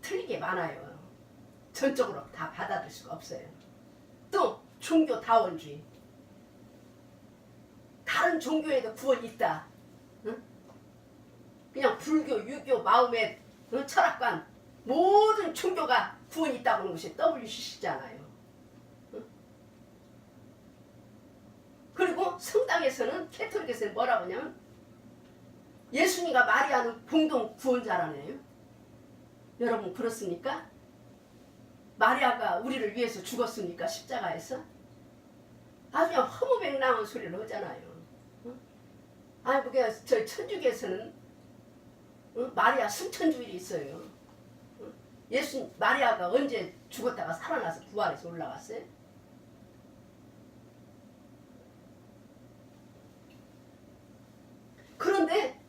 틀리게 많아요. 전적으로 다 받아들일 수가 없어요. 또 종교 다원주의. 다른 종교에도 구원이 있다. 응? 그냥 불교, 유교, 마음의 철학관 모든 종교가 구원이 있다고 하는 것이 WCC잖아요. 응? 그리고 성당에서는 캐톨릭에서는 뭐라고 하냐면 예수님과 마리아는 공동 구원자라네요. 여러분 그렇습니까? 마리아가 우리를 위해서 죽었습니까? 십자가에서? 아주 그냥 허무맹랑한 소리를 하잖아요. 응? 아니 그게 저희 천주교에서는 응? 마리아 승천주일이 있어요. 응? 예수 마리아가 언제 죽었다가 살아나서 부활해서 올라갔어요? 그런데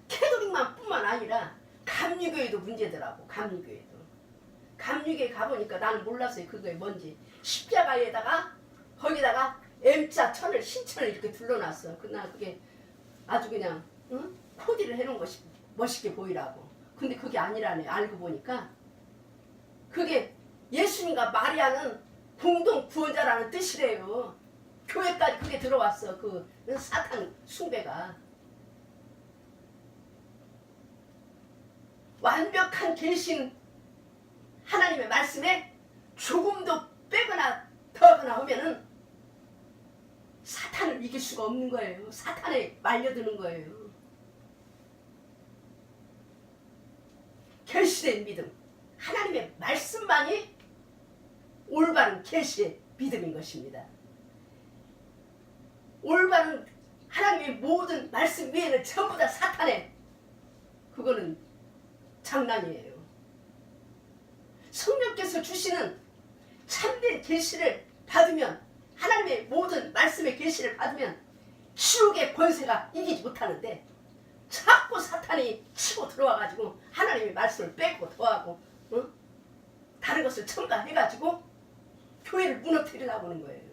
캐톨릭만 뿐만 아니라 감리교회도 문제더라고. 감리교회 가보니까 나는 몰랐어요. 그게 뭔지. 십자가에다가 거기다가 M자 천을 신천을 이렇게 둘러놨어. 그날 그게 아주 그냥 응? 코디를 해놓은 것이 멋있게 보이라고. 근데 그게 아니라네. 알고 보니까 그게 예수님과 마리아는 공동 구원자라는 뜻이래요. 교회까지 그게 들어왔어. 그 사탄 숭배가. 완벽한 계신 하나님의 말씀에 조금도 빼거나 더거나 하면은 사탄을 이길 수가 없는 거예요. 사탄에 말려드는 거예요. 계시된 믿음, 하나님의 말씀만이 올바른 계시의 믿음인 것입니다. 올바른 하나님의 모든 말씀 위에는 전부 다 사탄의 그거는 장난이에요. 성령께서 주시는 참된 계시를 받으면 하나님의 모든 말씀의 계시를 받으면 지옥의 권세가 이기지 못하는데 자꾸 사탄이 치고 들어와가지고 하나님의 말씀을 빼고 더하고 응? 다른 것을 첨가해가지고 교회를 무너뜨리려고 하는 거예요.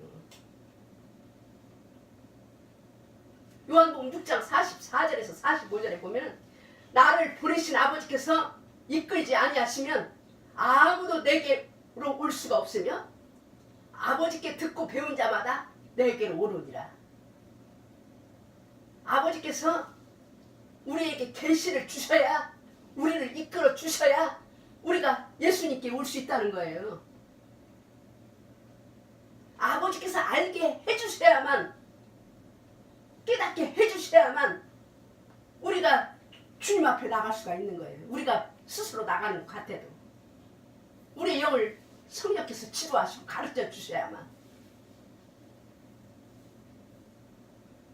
요한복음 6장 44절에서 45절에 보면 나를 보내신 아버지께서 이끌지 아니하시면 아무도 내게로 올 수가 없으며 아버지께 듣고 배운 자마다 내게로 오르니라. 아버지께서 우리에게 계시를 주셔야 우리를 이끌어 주셔야 우리가 예수님께 올 수 있다는 거예요. 아버지께서 알게 해주셔야만 깨닫게 해주셔야만 우리가 주님 앞에 나갈 수가 있는 거예요. 우리가 스스로 나가는 것 같아도. 우리 영을 성령께서 지도하시고 가르쳐 주셔야만.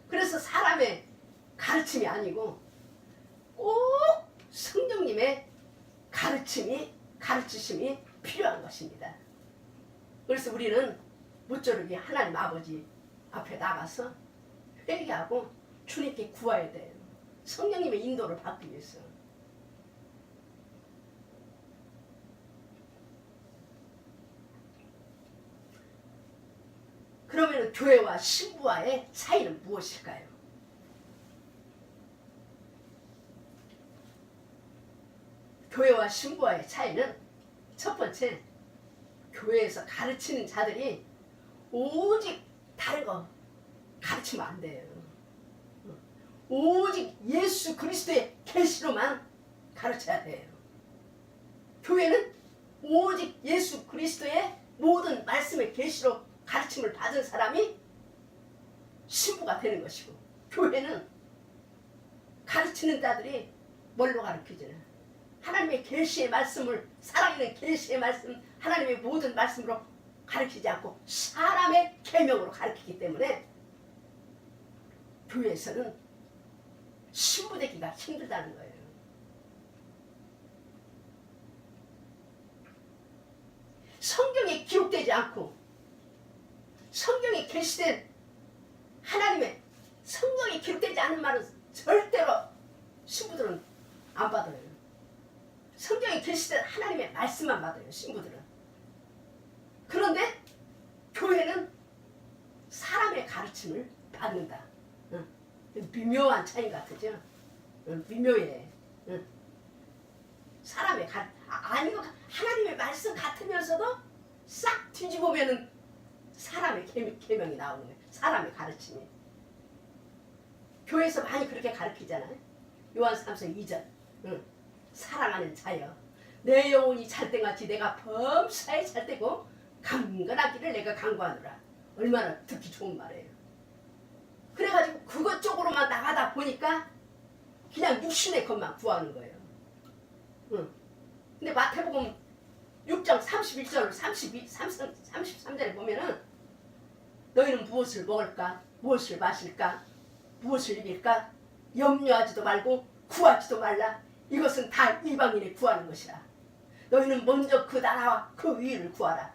그래서 사람의 가르침이 아니고 꼭 성령님의 가르치심이 필요한 것입니다. 그래서 우리는 무조르기 하나님 아버지 앞에 나가서 회개하고 주님께 구해야 돼요. 성령님의 인도를 받기 위해서. 그러면 교회와 신부와의 차이는 무엇일까요? 교회와 신부와의 차이는 첫 번째, 교회에서 가르치는 자들이 오직 다른 거 가르치면 안 돼요. 오직 예수 그리스도의 계시로만 가르쳐야 돼요. 교회는 오직 예수 그리스도의 모든 말씀의 계시로 가르침을 받은 사람이 신부가 되는 것이고, 교회는 가르치는 자들이 뭘로 가르치잖아요. 하나님의 계시의 말씀을, 살아있는 계시의 말씀, 하나님의 모든 말씀으로 가르치지 않고 사람의 계명으로 가르치기 때문에 교회에서는 신부 되기가 힘들다는 거예요. 성경에 기록되지 않고 성경에 계시된 하나님의 성경에 기록되지 않은 말은 절대로 신부들은 안 받아요. 성경에 계시된 하나님의 말씀만 받아요, 신부들은. 그런데 교회는 사람의 가르침을 받는다. 미묘한 차이 같으죠? 미묘해. 사람의 아니고 하나님의 말씀 같으면서도 싹 뒤집으면은 사람의 계명이 나오는 거예요. 사람의 가르침이. 교회에서 많이 그렇게 가르치잖아요. 요한 3서 2절. 사랑하는 자여, 내 영혼이 찰때같이 내가 범사에 찰때고 강건하기를 내가 강구하노라. 얼마나 듣기 좋은 말이에요. 그래가지고 그것 쪽으로만 나가다 보니까 그냥 육신의 것만 구하는 거예요. 근데 마태복음 6장 31절 33절에 보면은 너희는 무엇을 먹을까, 무엇을 마실까, 무엇을 입을까 염려하지도 말고 구하지도 말라. 이것은 다 이방인이 구하는 것이라. 너희는 먼저 그 나라와 그 의를 구하라.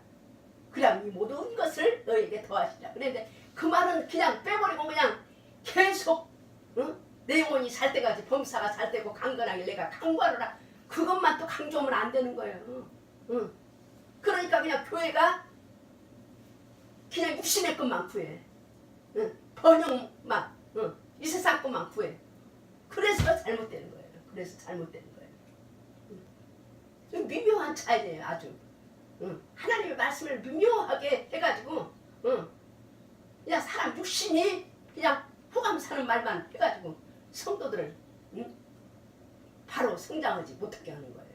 그냥 이 모든 것을 너희에게 더하시라. 그런데 그 말은 그냥 빼버리고 그냥 계속 내 영혼이 살 때까지 범사가 살 때고 강건하게 내가 강구하노라. 그것만 또 강조하면 안 되는 거예요. 그러니까 그냥 교회가 그냥 육신의 것만 구해. 번영만 이 세상 것만 구해. 그래서 잘못되는 거예요. 그래서 잘못되는 거예요. 좀 미묘한 차이예요. 아주 하나님의 말씀을 미묘하게 해가지고 그냥 사람 육신이 그냥 호감사는 말만 해가지고 성도들을 바로 성장하지 못하게 하는 거예요.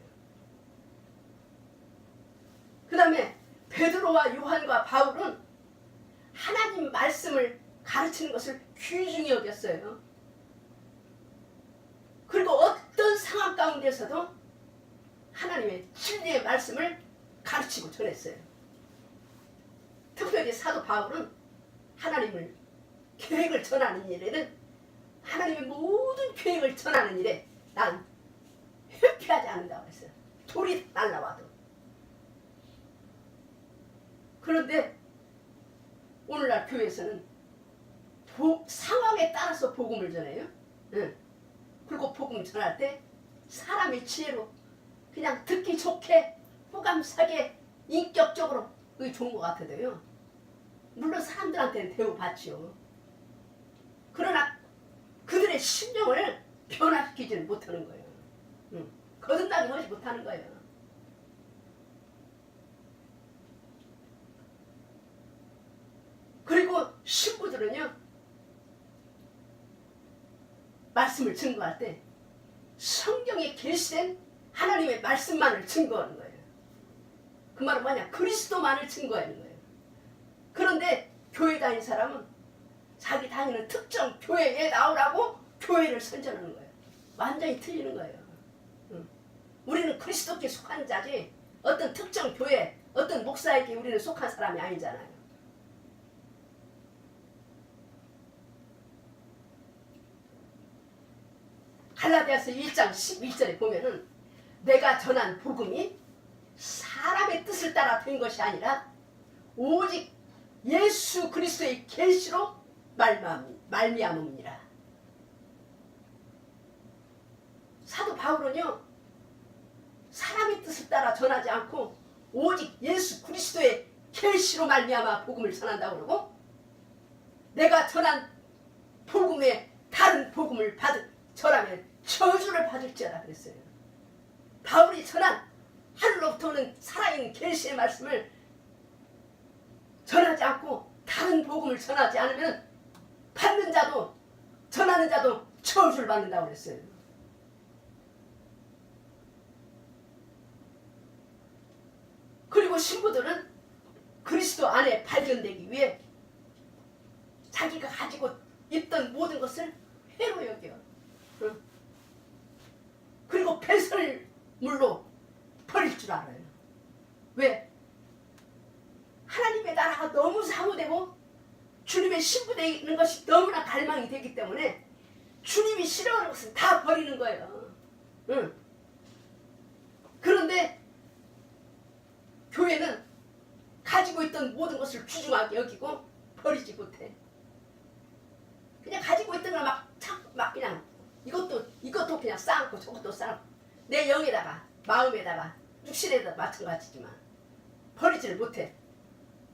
그 다음에 베드로와 요한과 바울은 하나님 말씀을 가르치는 것을 귀중히 여겼어요. 그리고 어떤 상황 가운데서도 하나님의 진리의 말씀을 가르치고 전했어요. 특별히 사도 바울은 하나님을 계획을 전하는 일에는 하나님의 모든 계획을 전하는 일에 난 회피하지 않는다고 했어요. 돌이 날라와도. 그런데 오늘날 교회에서는 상황에 따라서 복음을 전해요. 그리고 복음 전할 때 사람의 지혜로 그냥 듣기 좋게 호감사게 인격적으로 그게 좋은 것 같아도요. 물론 사람들한테는 대우받지요. 그러나 그들의 심령을 변화시키지는 못하는 거예요. 거듭나게 하지 못하는 거예요. 그리고 신부들은요, 말씀을 증거할 때 성경에 계시된 하나님의 말씀만을 증거하는 거예요. 그 말은 뭐냐? 그리스도만을 증거하는 거예요. 그런데 교회 다니는 사람은 자기 다니는 특정 교회에 나오라고 교회를 선전하는 거예요. 완전히 틀리는 거예요. 우리는 그리스도께 속한 자지 어떤 특정 교회, 어떤 목사에게 우리는 속한 사람이 아니잖아요. 갈라디아서 1장 11절에 보면은 내가 전한 복음이 사람의 뜻을 따라 된 것이 아니라 오직 예수 그리스도의 계시로 말미암음이니라. 사도 바울은요, 사람의 뜻을 따라 전하지 않고 오직 예수 그리스도의 계시로 말미암아 복음을 전한다고 그러고, 내가 전한 복음에 다른 복음을 전하면 저주를 받을지어다 그랬어요. 바울이 전한 하늘로부터 오는 살아있는 계시의 말씀을 전하지 않고 다른 복음을 전하지 않으면 받는 자도 전하는 자도 저주를 받는다고 그랬어요. 그리고 신부들은 그리스도 안에 발견되기 위해 자기가 가지고 있던 모든 것을 해로 여겨. 그리고 배설물로 버릴 줄 알아요. 왜? 하나님의 나라가 너무 사모되고 주님의 신부되는 것이 너무나 갈망이 되기 때문에 주님이 싫어하는 것은 다 버리는 거예요. 그런데 교회는 가지고 있던 모든 것을 귀중하게 여기고 버리지 못해. 그냥 가지고 있던 걸 막 그냥 이것도 그냥 쌓고 저것도 쌓고 내 영에다가 마음에다가 육신에다 마찬가지지만 버리지를 못해.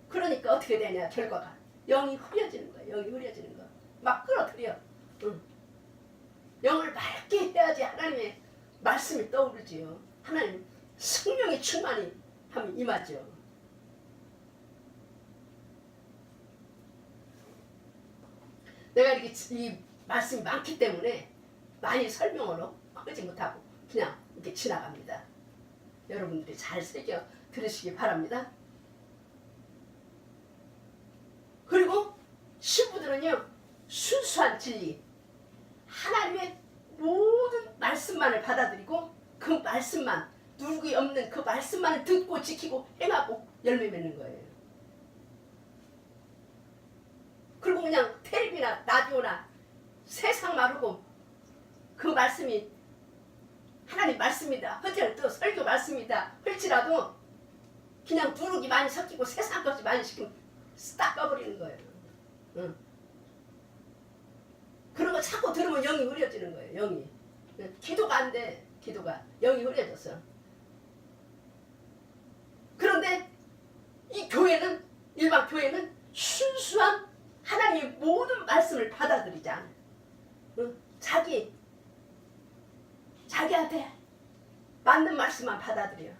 그러니까 어떻게 되냐, 결과가 영이 흐려지는 거야. 영이 흐려지는 거. 막 끌어들여. 영을 맑게 해야지 하나님의 말씀이 떠오르지요. 하나님 성령의 충만이 하면 임하죠. 내가 이렇게 이 말씀이 많기 때문에 많이 설명으로 하지 못하고 그냥 이렇게 지나갑니다. 여러분들이 잘 새겨 들으시기 바랍니다. 그리고 신부들은요, 순수한 진리, 하나님의 모든 말씀만을 받아들이고 그 말씀만, 누룩이 없는 그 말씀만을 듣고 지키고 행하고 열매 맺는 거예요. 그리고 그냥 텔레비나 라디오나 세상 말고 그 말씀이 하나님 말씀이다, 또 설교 말씀이다 할지라도 그냥 누룩이 많이 섞이고 세상 것이 많이 시키면 딱 꺼버리는 거예요. 그런 거 자꾸 들으면 영이 흐려지는 거예요. 영이. 기도가 안 돼. 기도가. 영이 흐려졌어. 그런데 이 교회는, 일반 교회는 순수한 하나님의 모든 말씀을 받아들이지 않아요. 자기한테 맞는 말씀만 받아들여.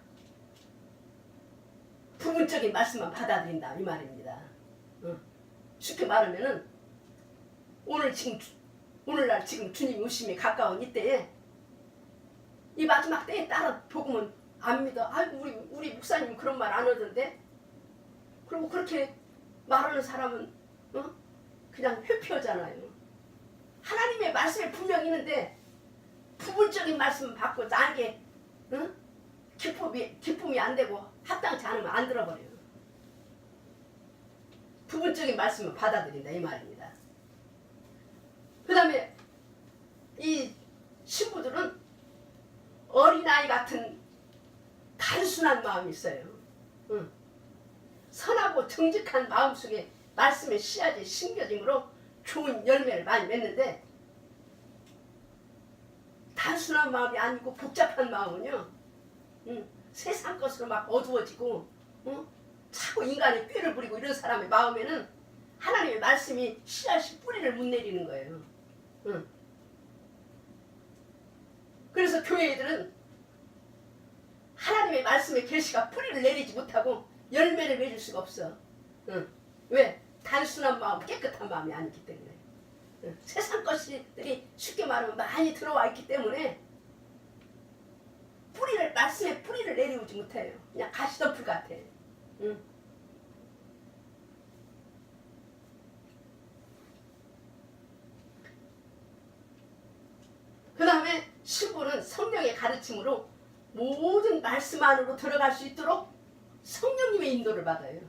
부분적인 말씀만 받아들인다 이 말입니다. 쉽게 말하면은 오늘날 지금 주님 오심이 가까운 이때에 이 마지막 때에 따라 복음은 안 믿어. 아이고 우리 목사님 그런 말 안 하던데. 그리고 그렇게 말하는 사람은 그냥 회피하잖아요. 하나님의 말씀이 분명히 있는데 부분적인 말씀을 받고 나에게 기쁨이 안 되고 합당치 않으면 안 들어버려요. 부분적인 말씀을 받아들인다 이 말입니다. 그 다음에 이 신부들은 어린아이 같은 단순한 마음이 있어요. 선하고 정직한 마음 속에 말씀의 씨앗이 심겨짐으로 좋은 열매를 많이 맺는데, 단순한 마음이 아니고 복잡한 마음은요, 세상 것으로 막 어두워지고 자꾸 인간의 꾀를 부리고 이런 사람의 마음에는 하나님의 말씀이 씨앗이 뿌리를 못 내리는 거예요. 그래서 교회들은 하나님의 말씀의 계시가 뿌리를 내리지 못하고 열매를 맺을 수가 없어. 왜? 단순한 마음, 깨끗한 마음이 아니기 때문에. 세상 것들이 쉽게 말하면 많이 들어와 있기 때문에 말씀의 뿌리를 내려오지 못해요. 그냥 가시덤불 같아. 그 다음에 신부는 성령의 가르침으로 모든 말씀 안으로 들어갈 수 있도록 성령님의 인도를 받아요.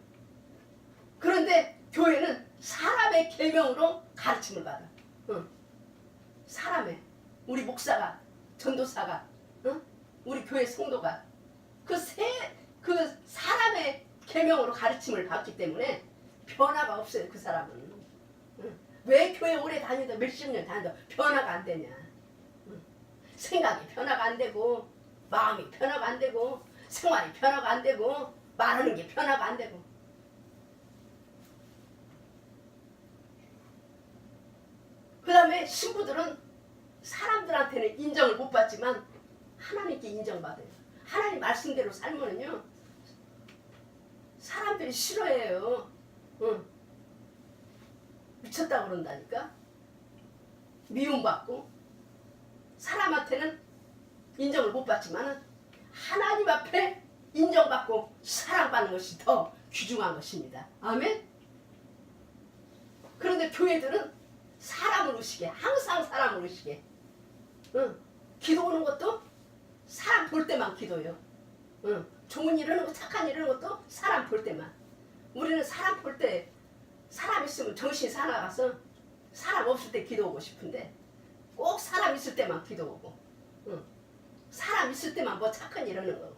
그런데 교회는 사람의 계명으로 가르침을 받아. 사람의, 우리 목사가, 전도사가, 우리 교회 성도가 그 사람의 계명으로 가르침을 받기 때문에 변화가 없어요. 그 사람은. 왜 교회 오래 다니다 몇십 년 다니다 변화가 안 되냐. 생각이 변화가 안 되고, 마음이 변화가 안 되고, 생활이 변화가 안 되고, 말하는 게 변화가 안 되고. 그 다음에 신부들은 사람들한테는 인정을 못 받지만 하나님께 인정받아요. 하나님 말씀대로 살면은요, 사람들이 싫어해요. 미쳤다고 그런다니까. 미움받고 사람한테는 인정을 못 받지만 하나님 앞에 인정받고 사랑받는 것이 더 귀중한 것입니다. 아멘. 그런데 교회들은 사람을 의식해. 항상 사람을 의식해. 기도 오는 것도 사람 볼 때만 기도해요. 좋은 일 하는 거, 착한 일 하는 것도 사람 볼 때만. 우리는 사람 볼 때, 사람 있으면 정신이 사나가서 사람 없을 때 기도 오고 싶은데 꼭 사람 있을 때만 기도 오고, 사람 있을 때만 뭐 착한 일 하는 거.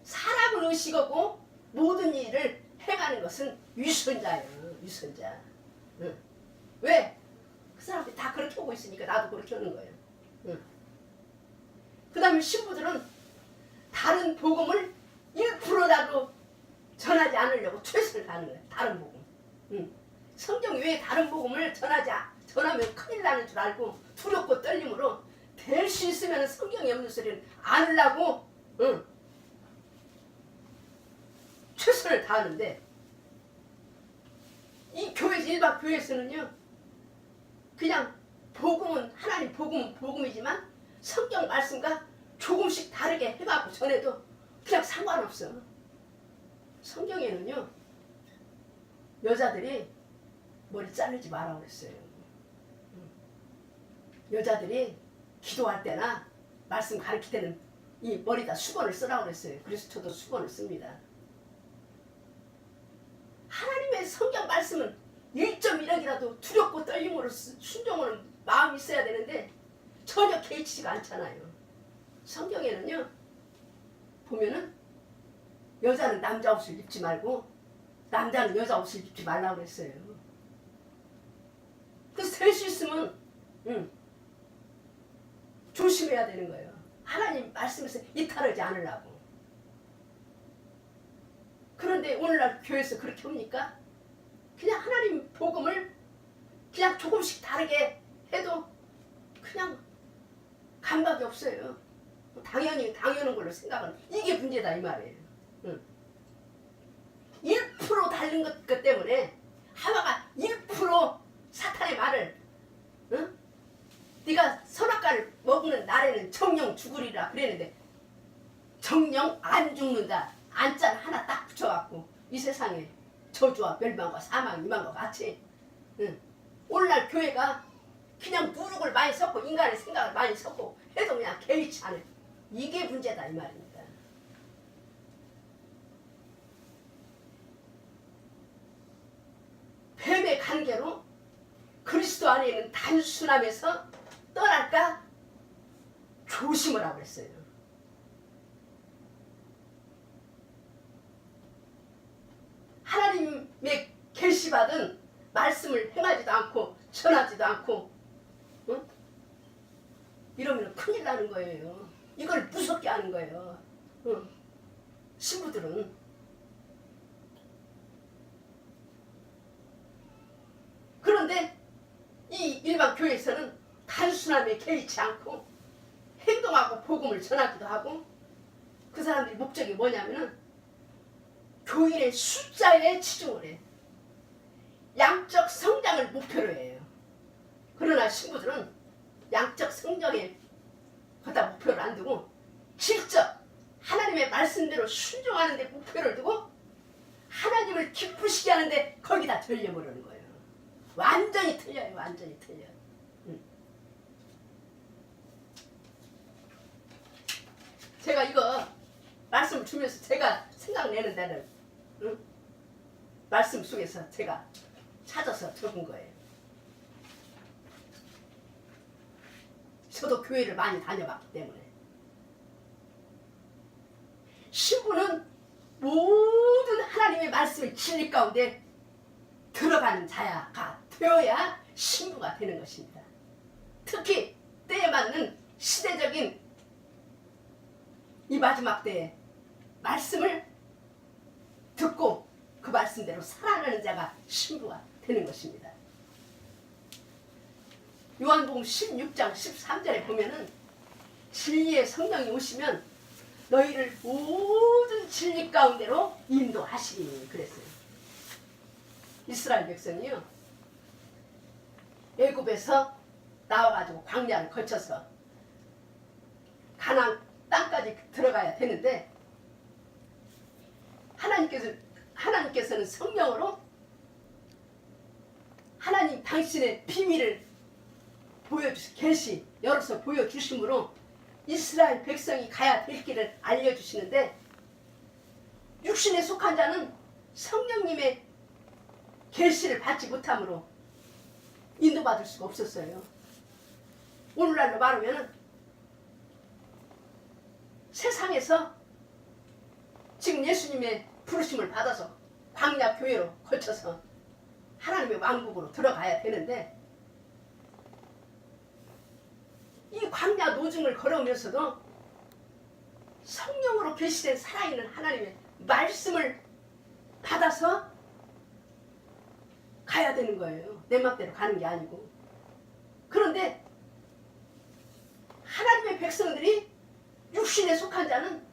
사람을 의식하고 모든 일을 해가는 것은 위선자예요. 위선자. 왜? 그 사람들이 다 그렇게 하고 있으니까 나도 그렇게 하는 거예요. 그 다음에 신부들은 다른 복음을 1%라도 전하지 않으려고 최선을 다하는 거예요. 다른 복음. 성경 외에 다른 복음을 전하면 큰일 나는 줄 알고 두렵고 떨림으로 될 수 있으면 성경에 없는 소리는 안 하려고 최선을 다하는데, 이 일반 교회에서는요, 그냥 복음은 하나님 복음은 복음이지만 성경 말씀과 조금씩 다르게 해갖고 전해도 그냥 상관없어. 성경에는요, 여자들이 머리 자르지 말라고 그랬어요. 여자들이 기도할 때나 말씀 가르칠 때는 이 머리다 수건을 쓰라고 그랬어요. 그래서 저도 수건을 씁니다. 하나님의 성경 말씀은 1.1억이라도 두렵고 떨림으로 순종하는 마음이 있어야 되는데 전혀 개의치지가 않잖아요. 성경에는요, 보면은 여자는 남자 옷을 입지 말고 남자는 여자 옷을 입지 말라고 그랬어요. 그래서 될 수 있으면 조심해야 되는 거예요. 하나님 말씀에서 이탈하지 않으려고. 그런데 오늘날 교회에서 그렇게 합니까? 그냥 하나님 복음을 그냥 조금씩 다르게 해도 그냥 감각이 없어요. 당연한 걸로 생각은. 이게 문제다 이 말이에요. 1% 다른 것 때문에 하와가 1% 사탄의 말을, 네가 선악과를 먹는 날에는 정령 죽으리라 그랬는데 정령 안 죽는다. 안자를 하나 딱 붙여갖고 이 세상에 저주와 멸망과 사망 임한과 같이, 오늘날 교회가 그냥 누룩을 많이 섞고 인간의 생각을 많이 섞고 해도 그냥 개의치 않아요. 이게 문제다 이 말입니다. 뱀의 관계로 그리스도 안에 있는 단순함에서 떠날까 조심을 하고 했어요. 하나님의 계시받은 말씀을 행하지도 않고 전하지도 않고, 이러면 큰일 나는 거예요. 이걸 무섭게 하는 거예요. 신부들은. 그런데 이 일반 교회에서는 단순함에 개의치 않고 행동하고 복음을 전하기도 하고, 그 사람들이 목적이 뭐냐면은 교인의 숫자에 치중을 해. 양적 성장을 목표로 해요. 그러나 신부들은 양적 성장에 거기다 목표를 안 두고 질적 하나님의 말씀대로 순종하는 데 목표를 두고 하나님을 기쁘시게 하는데 거기다 돌려버리는 거예요. 완전히 틀려요. 완전히 틀려요. 제가 이거 말씀 주면서 제가 생각내는 데는 말씀 속에서 제가 찾아서 적은 거예요. 저도 교회를 많이 다녀봤기 때문에 신부는 모든 하나님의 말씀의 진리 가운데 들어가는 자야가 되어야 신부가 되는 것입니다. 특히 때에 맞는 시대적인 이 마지막 때에 말씀을 듣고 그 말씀대로 살아가는 자가 신부가 되는 것입니다. 요한복음 16장 13절에 보면은 진리의 성령이 오시면 너희를 모든 진리 가운데로 인도하시니 그랬어요. 이스라엘 백성이요, 애굽에서 나와가지고 광야를 거쳐서 가나안 땅까지 들어가야 되는데 하나님께서는 성령으로 하나님 당신의 비밀을 계시 열어서 보여주심으로 이스라엘 백성이 가야 될 길을 알려주시는데, 육신에 속한 자는 성령님의 계시를 받지 못함으로 인도받을 수가 없었어요. 오늘날로 말하면 세상에서 지금 예수님의 부르심을 받아서 광야 교회로 거쳐서 하나님의 왕국으로 들어가야 되는데, 이 광야 노중을 걸어오면서도 성령으로 계시된 살아있는 하나님의 말씀을 받아서 가야 되는 거예요. 내 맘대로 가는 게 아니고. 그런데 하나님의 백성들이 육신에 속한 자는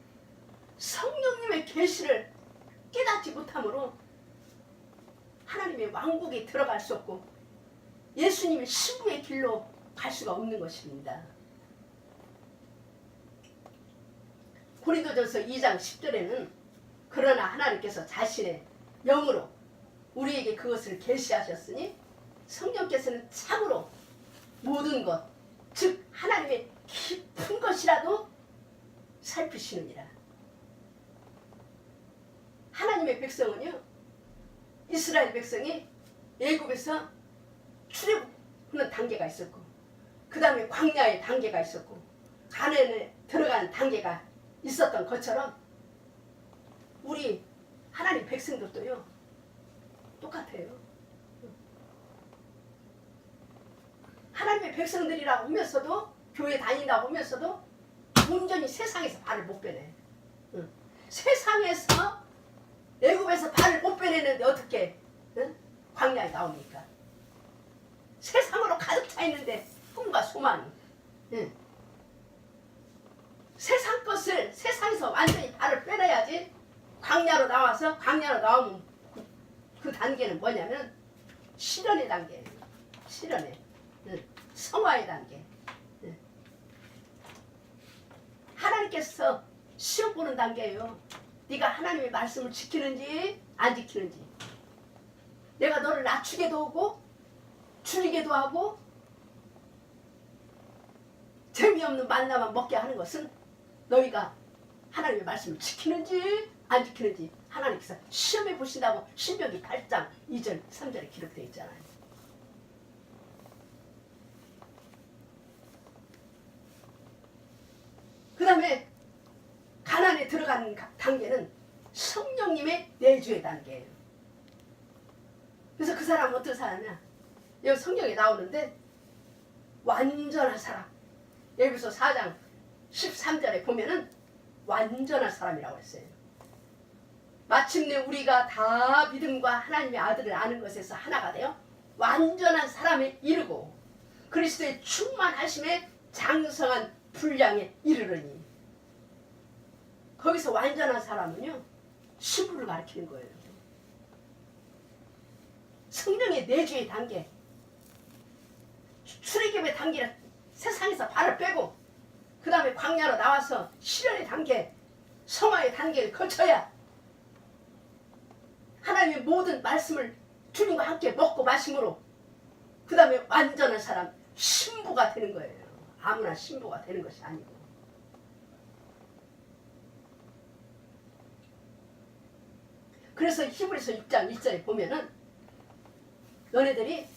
성령님의 계시를 깨닫지 못함으로 하나님의 왕국에 들어갈 수 없고 예수님의 신부의 길로 갈 수가 없는 것입니다. 고린도전서 2장 10절에는 그러나 하나님께서 자신의 영으로 우리에게 그것을 계시하셨으니 성령께서는 참으로 모든 것, 즉 하나님의 깊은 것이라도 살피시느니라. 하나님의 백성은요, 이스라엘 백성이 애굽에서 출애굽하는 단계가 있었고, 그 다음에 광야의 단계가 있었고, 가나안에 들어가는 단계가 있었던 것처럼 우리 하나님 백성들도요 똑같아요. 하나님의 백성들이라고 하면서도, 교회 다닌다고 하면서도 온전히 세상에서 발을 못 빼내. 세상에서 애굽에서 발을 못 빼내는데 어떻게 광야에 나옵니까? 세상으로 가득 차 있는데 꿈과 소망이. 세상 것을 세상에서 완전히 발을 빼내야지. 광야로 나오면 그 단계는 뭐냐면 실현의 단계예요. 실현의 성화의 단계. 하나님께서 시험 보는 단계예요. 네가 하나님의 말씀을 지키는지 안 지키는지. 내가 너를 낮추게도 하고 줄이게도 하고 재미없는 만나만 먹게 하는 것은 너희가 하나님의 말씀을 지키는지 안 지키는지 하나님께서 시험해 보신다고 신명기 8장 2절 3절에 기록되어 있잖아요. 그 다음에 가나안에 들어가는 단계는 성령님의 내주의 단계예요. 그래서 그 사람은 어떤 사람이냐, 여기 성경에 나오는데 완전한 사람, 여기서 4장 13절에 보면은 완전한 사람이라고 했어요. 마침내 우리가 다 믿음과 하나님의 아들을 아는 것에서 하나가 되어 완전한 사람에 이르고 그리스도의 충만하심에 장성한 분량에 이르르니. 거기서 완전한 사람은요, 신부를 가리키는 거예요. 성령의 내주의 단계, 출애굽의 단계를 세상에서 발을 빼고 그 다음에 광야로 나와서 실현의 단계, 성화의 단계를 거쳐야 하나님의 모든 말씀을 주님과 함께 먹고 마심으로 그 다음에 완전한 사람, 신부가 되는 거예요. 아무나 신부가 되는 것이 아니고. 그래서 히브리서 6장 1절에 보면은 너네들이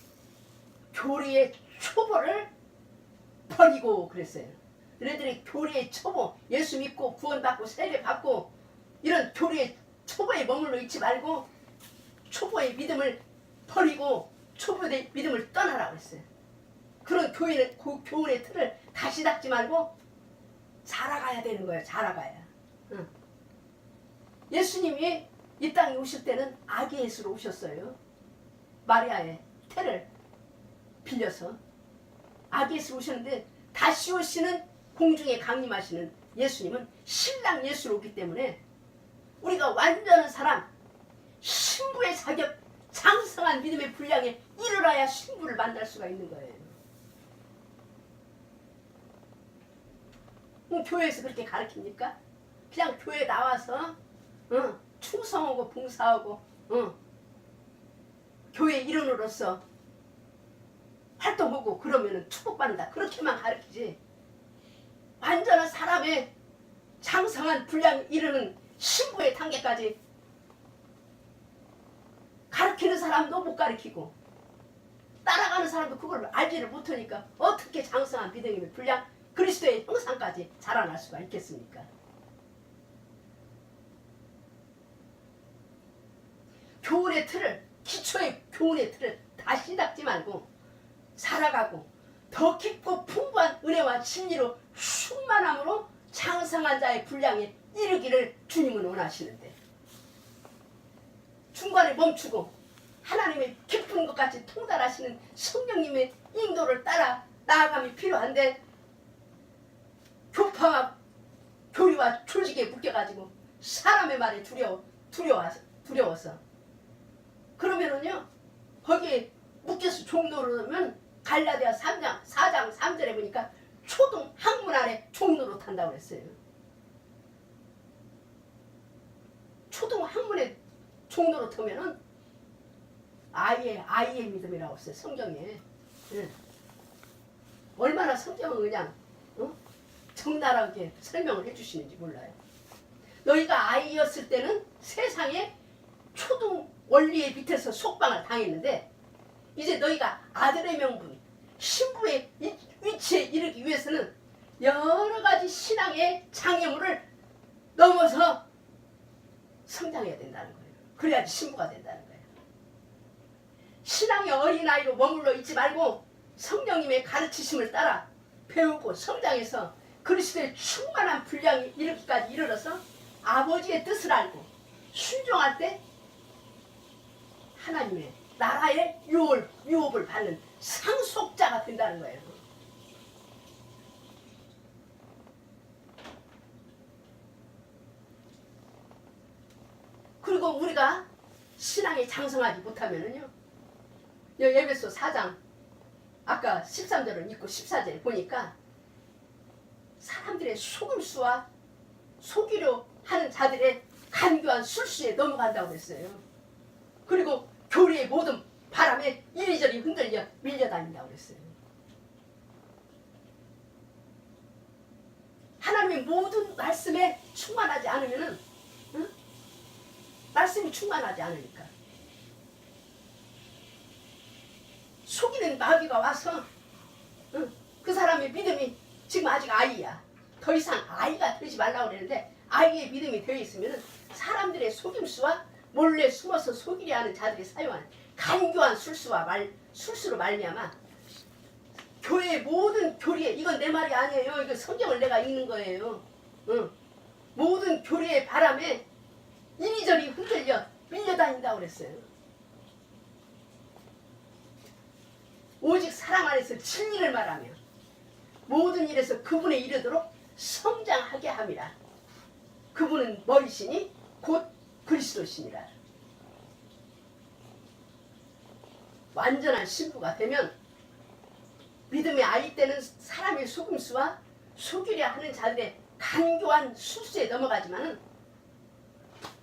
교리의 초보를 버리고 그랬어요. 너네들이 교리의 초보, 예수 믿고 구원받고 세례 받고 이런 교리의 초보에 머물러 있지 말고 초보의 믿음을 버리고 초보의 믿음을 떠나라고 했어요. 그런 교훈의 틀을 다시 닦지 말고 자라가야 되는 거예요. 자라가야. 응. 예수님이 이 땅에 오실 때는 아기 예수로 오셨어요. 마리아의 태를 빌려서 아기 예수로 오셨는데 다시 오시는 공중에 강림하시는 예수님은 신랑 예수로 오기 때문에 우리가 완전한 사람, 신부의 자격, 장성한 믿음의 분량에 이르러야 신부를 만날 수가 있는 거예요. 교회에서 그렇게 가르칩니까? 그냥 교회 나와서 충성하고 봉사하고 교회 일원으로서 활동하고 그러면 축복받는다. 그렇게만 가르치지. 완전한 사람의 장성한 분량에 이르는 신부의 단계까지 가르치는 사람도 못 가르치고 따라가는 사람도 그걸 알지를 못하니까 어떻게 장성한 믿음의 분량 그리스도의 형상까지 자라날 수가 있겠습니까? 교훈의 틀을, 기초의 교훈의 틀을 다시 닦지 말고 살아가고 더 깊고 풍부한 은혜와 진리로 충만함으로 장성한 자의 분량에 이르기를 주님은 원하시는데 중간에 멈추고 하나님의 깊은 것 같이 통달하시는 성령님의 인도를 따라 나아감이 필요한데 교파와 교리와 조직에 묶여가지고 사람의 말에 두려워서 그러면은요 거기에 묶여서 종로로 오면 갈라디아 4장 3절에 보니까 초등 학문 안에 종로로 탄다고 그랬어요. 초등 학문에 종로로 타면은 아이의 믿음이라고 했어요. 성경에. 얼마나 성경은 그냥 적나라하게 설명을 해주시는지 몰라요. 너희가 아이였을 때는 세상에 초등 원리의 밑에서 속방을 당했는데 이제 너희가 아들의 명분, 신부의 위치에 이르기 위해서는 여러 가지 신앙의 장애물을 넘어서 성장해야 된다는 거예요. 그래야지 신부가 된다는 거예요. 신앙의 어린아이로 머물러 있지 말고 성령님의 가르치심을 따라 배우고 성장해서 그리스도의 충만한 분량에 이르기까지 이르러서 아버지의 뜻을 알고 순종할 때 하나님의 나라의 유업을 받는 상속자가 된다는 거예요. 그리고 우리가 신앙에 장성하지 못하면은요, 에베소 4장 아까 13절을 읽고 14절에 보니까 사람들의 속임수와 속이려 하는 자들의 간교한 술수에 넘어간다고 그랬어요. 그리고 교리의 모든 바람에 이리저리 흔들려 밀려다닌다고 그랬어요. 하나님의 모든 말씀에 충만하지 않으면은 말씀이 충만하지 않으니까 속이는 마귀가 와서 그 사람의 믿음이 지금 아직 아이야. 더 이상 아이가 되지 말라고 그랬는데 아이의 믿음이 되어 있으면 사람들의 속임수와 몰래 숨어서 속이려 하는 자들이 사용하는 간교한 술수로 말미암아 교회의 모든 교리에 이건 내 말이 아니에요. 이거 성경을 내가 읽는 거예요. 모든 교리의 바람에 이리저리 흔들려 밀려다닌다고 그랬어요. 오직 사랑 안에서 진리를 말하며 모든 일에서 그분에 이르도록 성장하게 함이라. 그분은 머리시니 곧 그리스도시니라. 완전한 신부가 되면 믿음의 아이 때는 사람의 속임수와 속이려 하는 자들의 간교한 술수에 넘어가지만은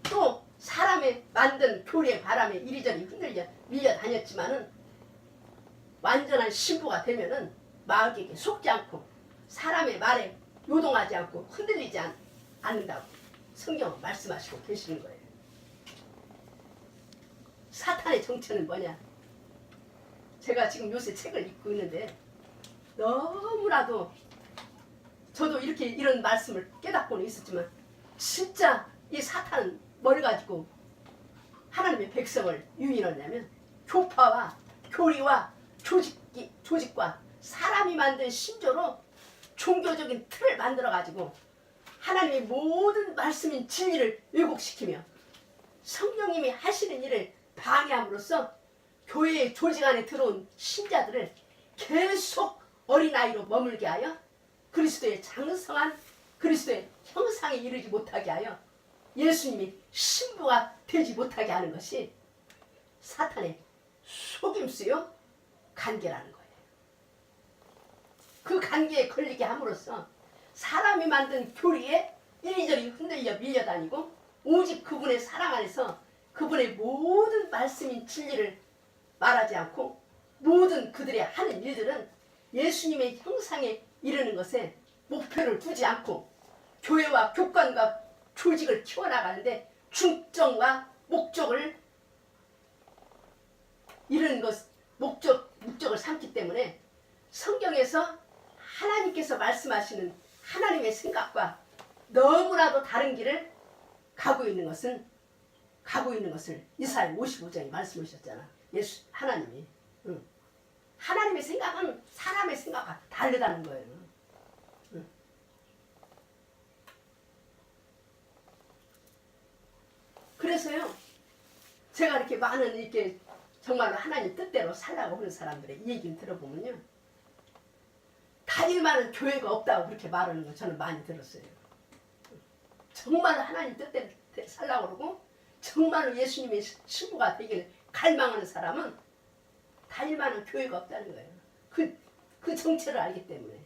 또 사람의 만든 교리의 바람에 이리저리 흔들려 밀려다녔지만은 완전한 신부가 되면은 마귀에게 속지 않고 사람의 말에 요동하지 않고 흔들리지 않는다고 성경은 말씀하시고 계시는 거예요. 사탄의 정체는 뭐냐? 제가 지금 요새 책을 읽고 있는데 너무나도 저도 이렇게 이런 말씀을 깨닫고는 있었지만 진짜 이 사탄은 뭘 가지고 하나님의 백성을 유인하냐면 교파와 교리와 조직과 사람이 만든 신조로 종교적인 틀을 만들어 가지고 하나님의 모든 말씀인 진리를 왜곡시키며 성령님이 하시는 일을 방해함으로써 교회의 조직 안에 들어온 신자들을 계속 어린아이로 머물게 하여 그리스도의 장성한 그리스도의 형상에 이르지 못하게 하여 예수님이 신부가 되지 못하게 하는 것이 사탄의 속임수요 관계라는 거예요. 그 관계에 걸리게 함으로써 사람이 만든 교리에 이리저리 흔들려 밀려다니고 오직 그분의 사랑 안에서 그분의 모든 말씀인 진리를 말하지 않고 모든 그들의 하는 일들은 예수님의 형상에 이르는 것에 목표를 두지 않고 교회와 교관과 조직을 키워나가는데 중점과 목적을 이르는 것 목적을 삼기 때문에 성경에서 하나님께서 말씀하시는 하나님의 생각과 너무나도 다른 길을 가고 있는 것을 이사야 55장에 말씀하셨잖아. 예수 하나님이 하나님의 생각은 사람의 생각과 다르다는 거예요. 그래서요 제가 이렇게 많은 이렇게 정말로 하나님 뜻대로 살라고 하는 사람들의 이 얘기를 들어보면요 다닐 만한 교회가 없다고 그렇게 말하는 거 저는 많이 들었어요. 정말로 하나님 뜻대로 살라고 그러고 정말로 예수님의 신부가 되길 갈망하는 사람은 다닐 만한 교회가 없다는 거예요. 그 정체를 알기 때문에.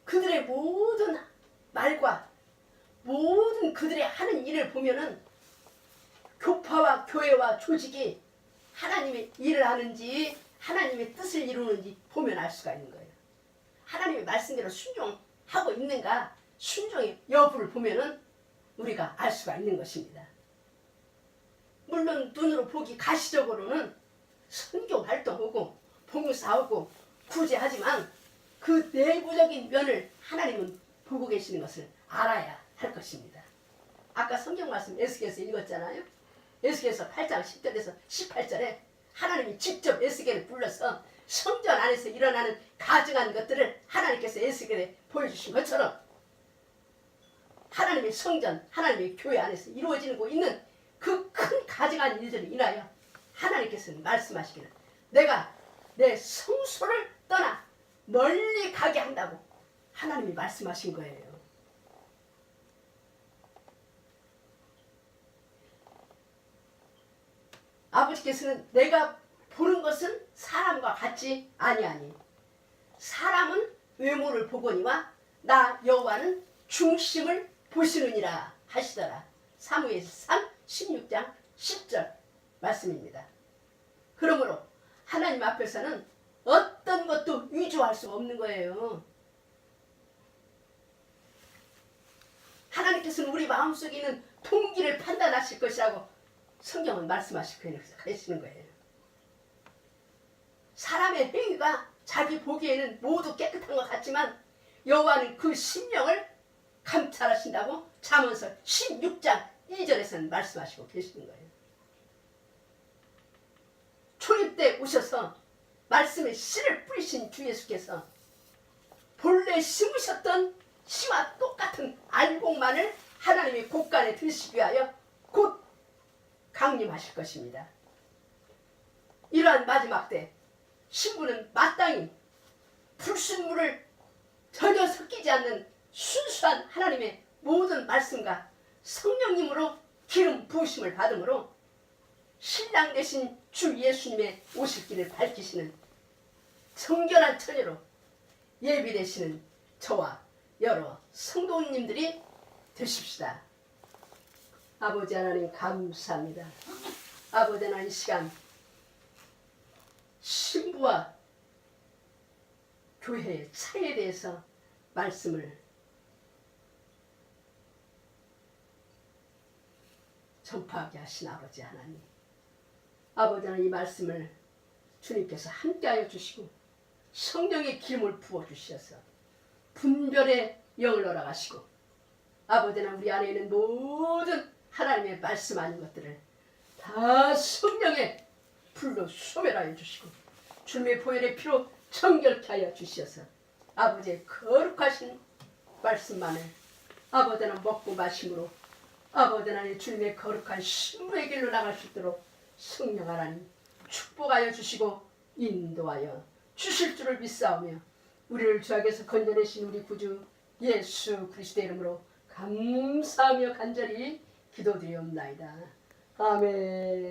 그들의 모든 말과 모든 그들의 하는 일을 보면은 교파와 교회와 조직이 하나님의 일을 하는지 하나님의 뜻을 이루는지 보면 알 수가 있는 거예요. 하나님의 말씀대로 순종하고 있는가 순종의 여부를 보면은 우리가 알 수가 있는 것입니다. 물론 눈으로 보기 가시적으로는 선교 활동하고 봉사하고 구제하지만 그 내부적인 면을 하나님은 보고 계시는 것을 알아야 할 것입니다. 아까 성경 말씀 에스겔에서 읽었잖아요. 에스겔에서 8장 10절에서 18절에 하나님이 직접 에스겔을 불러서 성전 안에서 일어나는 가증한 것들을 하나님께서 에스겔에 보여주신 것처럼 하나님의 성전, 하나님의 교회 안에서 이루어지고 있는 그 큰 가증한 일들을 인하여 하나님께서는 말씀하시기를 내가 내 성소를 떠나 멀리 가게 한다고 하나님이 말씀하신 거예요. 아버지께서는 내가 보는 것은 사람과 같지 아니하니 사람은 외모를 보거니와 나 여호와는 중심을 보시느니라 하시더라. 사무엘상 16장 10절 말씀입니다. 그러므로 하나님 앞에서는 어떤 것도 위조할 수 없는 거예요. 하나님께서는 우리 마음속에 있는 동기를 판단하실 것이라고 성경은 말씀하시고 계시는 거예요. 사람의 행위가 자기 보기에는 모두 깨끗한 것 같지만 여호와는 그 심령을 감찰하신다고 잠언서 16장 2절에서는 말씀하시고 계시는 거예요. 초림 때 오셔서 말씀의 씨를 뿌리신 주 예수께서 본래 심으셨던 씨와 똑같은 알곡만을 하나님의 곳간에 드시기 위하여 곧 강림하실 것입니다. 이러한 마지막 때 신부는 마땅히 불순물을 전혀 섞이지 않는 순수한 하나님의 모든 말씀과 성령님으로 기름 부으심을 받음으로 신랑 되신 주 예수님의 오실 길을 밝히시는 정결한 처녀로 예비되시는 저와 여러 성도님들이 되십시다. 아버지 하나님 감사합니다. 아버지 하나님 이 시간 신부와 교회의 차이에 대해서 말씀을 전파하게 하신 아버지 하나님, 아버지 하나님, 이 말씀을 주님께서 함께하여 주시고 성령의 기름을 부어주셔서 분별의 영을 허락하시고 아버지 하나님, 우리 안에 있는 모든 하나님의 말씀 아닌 것들을 다 성령의 불로 소멸하여 주시고 주님의 보혈의 피로 정결케 하여 주셔서 아버지의 거룩하신 말씀만을 아버지 하나님 먹고 마심으로 아버지 하나님 주님의 거룩한 신부의 길로 나갈 수 있도록 성령 하나님 축복하여 주시고 인도하여 주실 줄을 믿사오며 우리를 죄악에서 건져내신 우리 구주 예수 그리스도의 이름으로 감사하며 간절히 기도드리옵나이다. 아멘.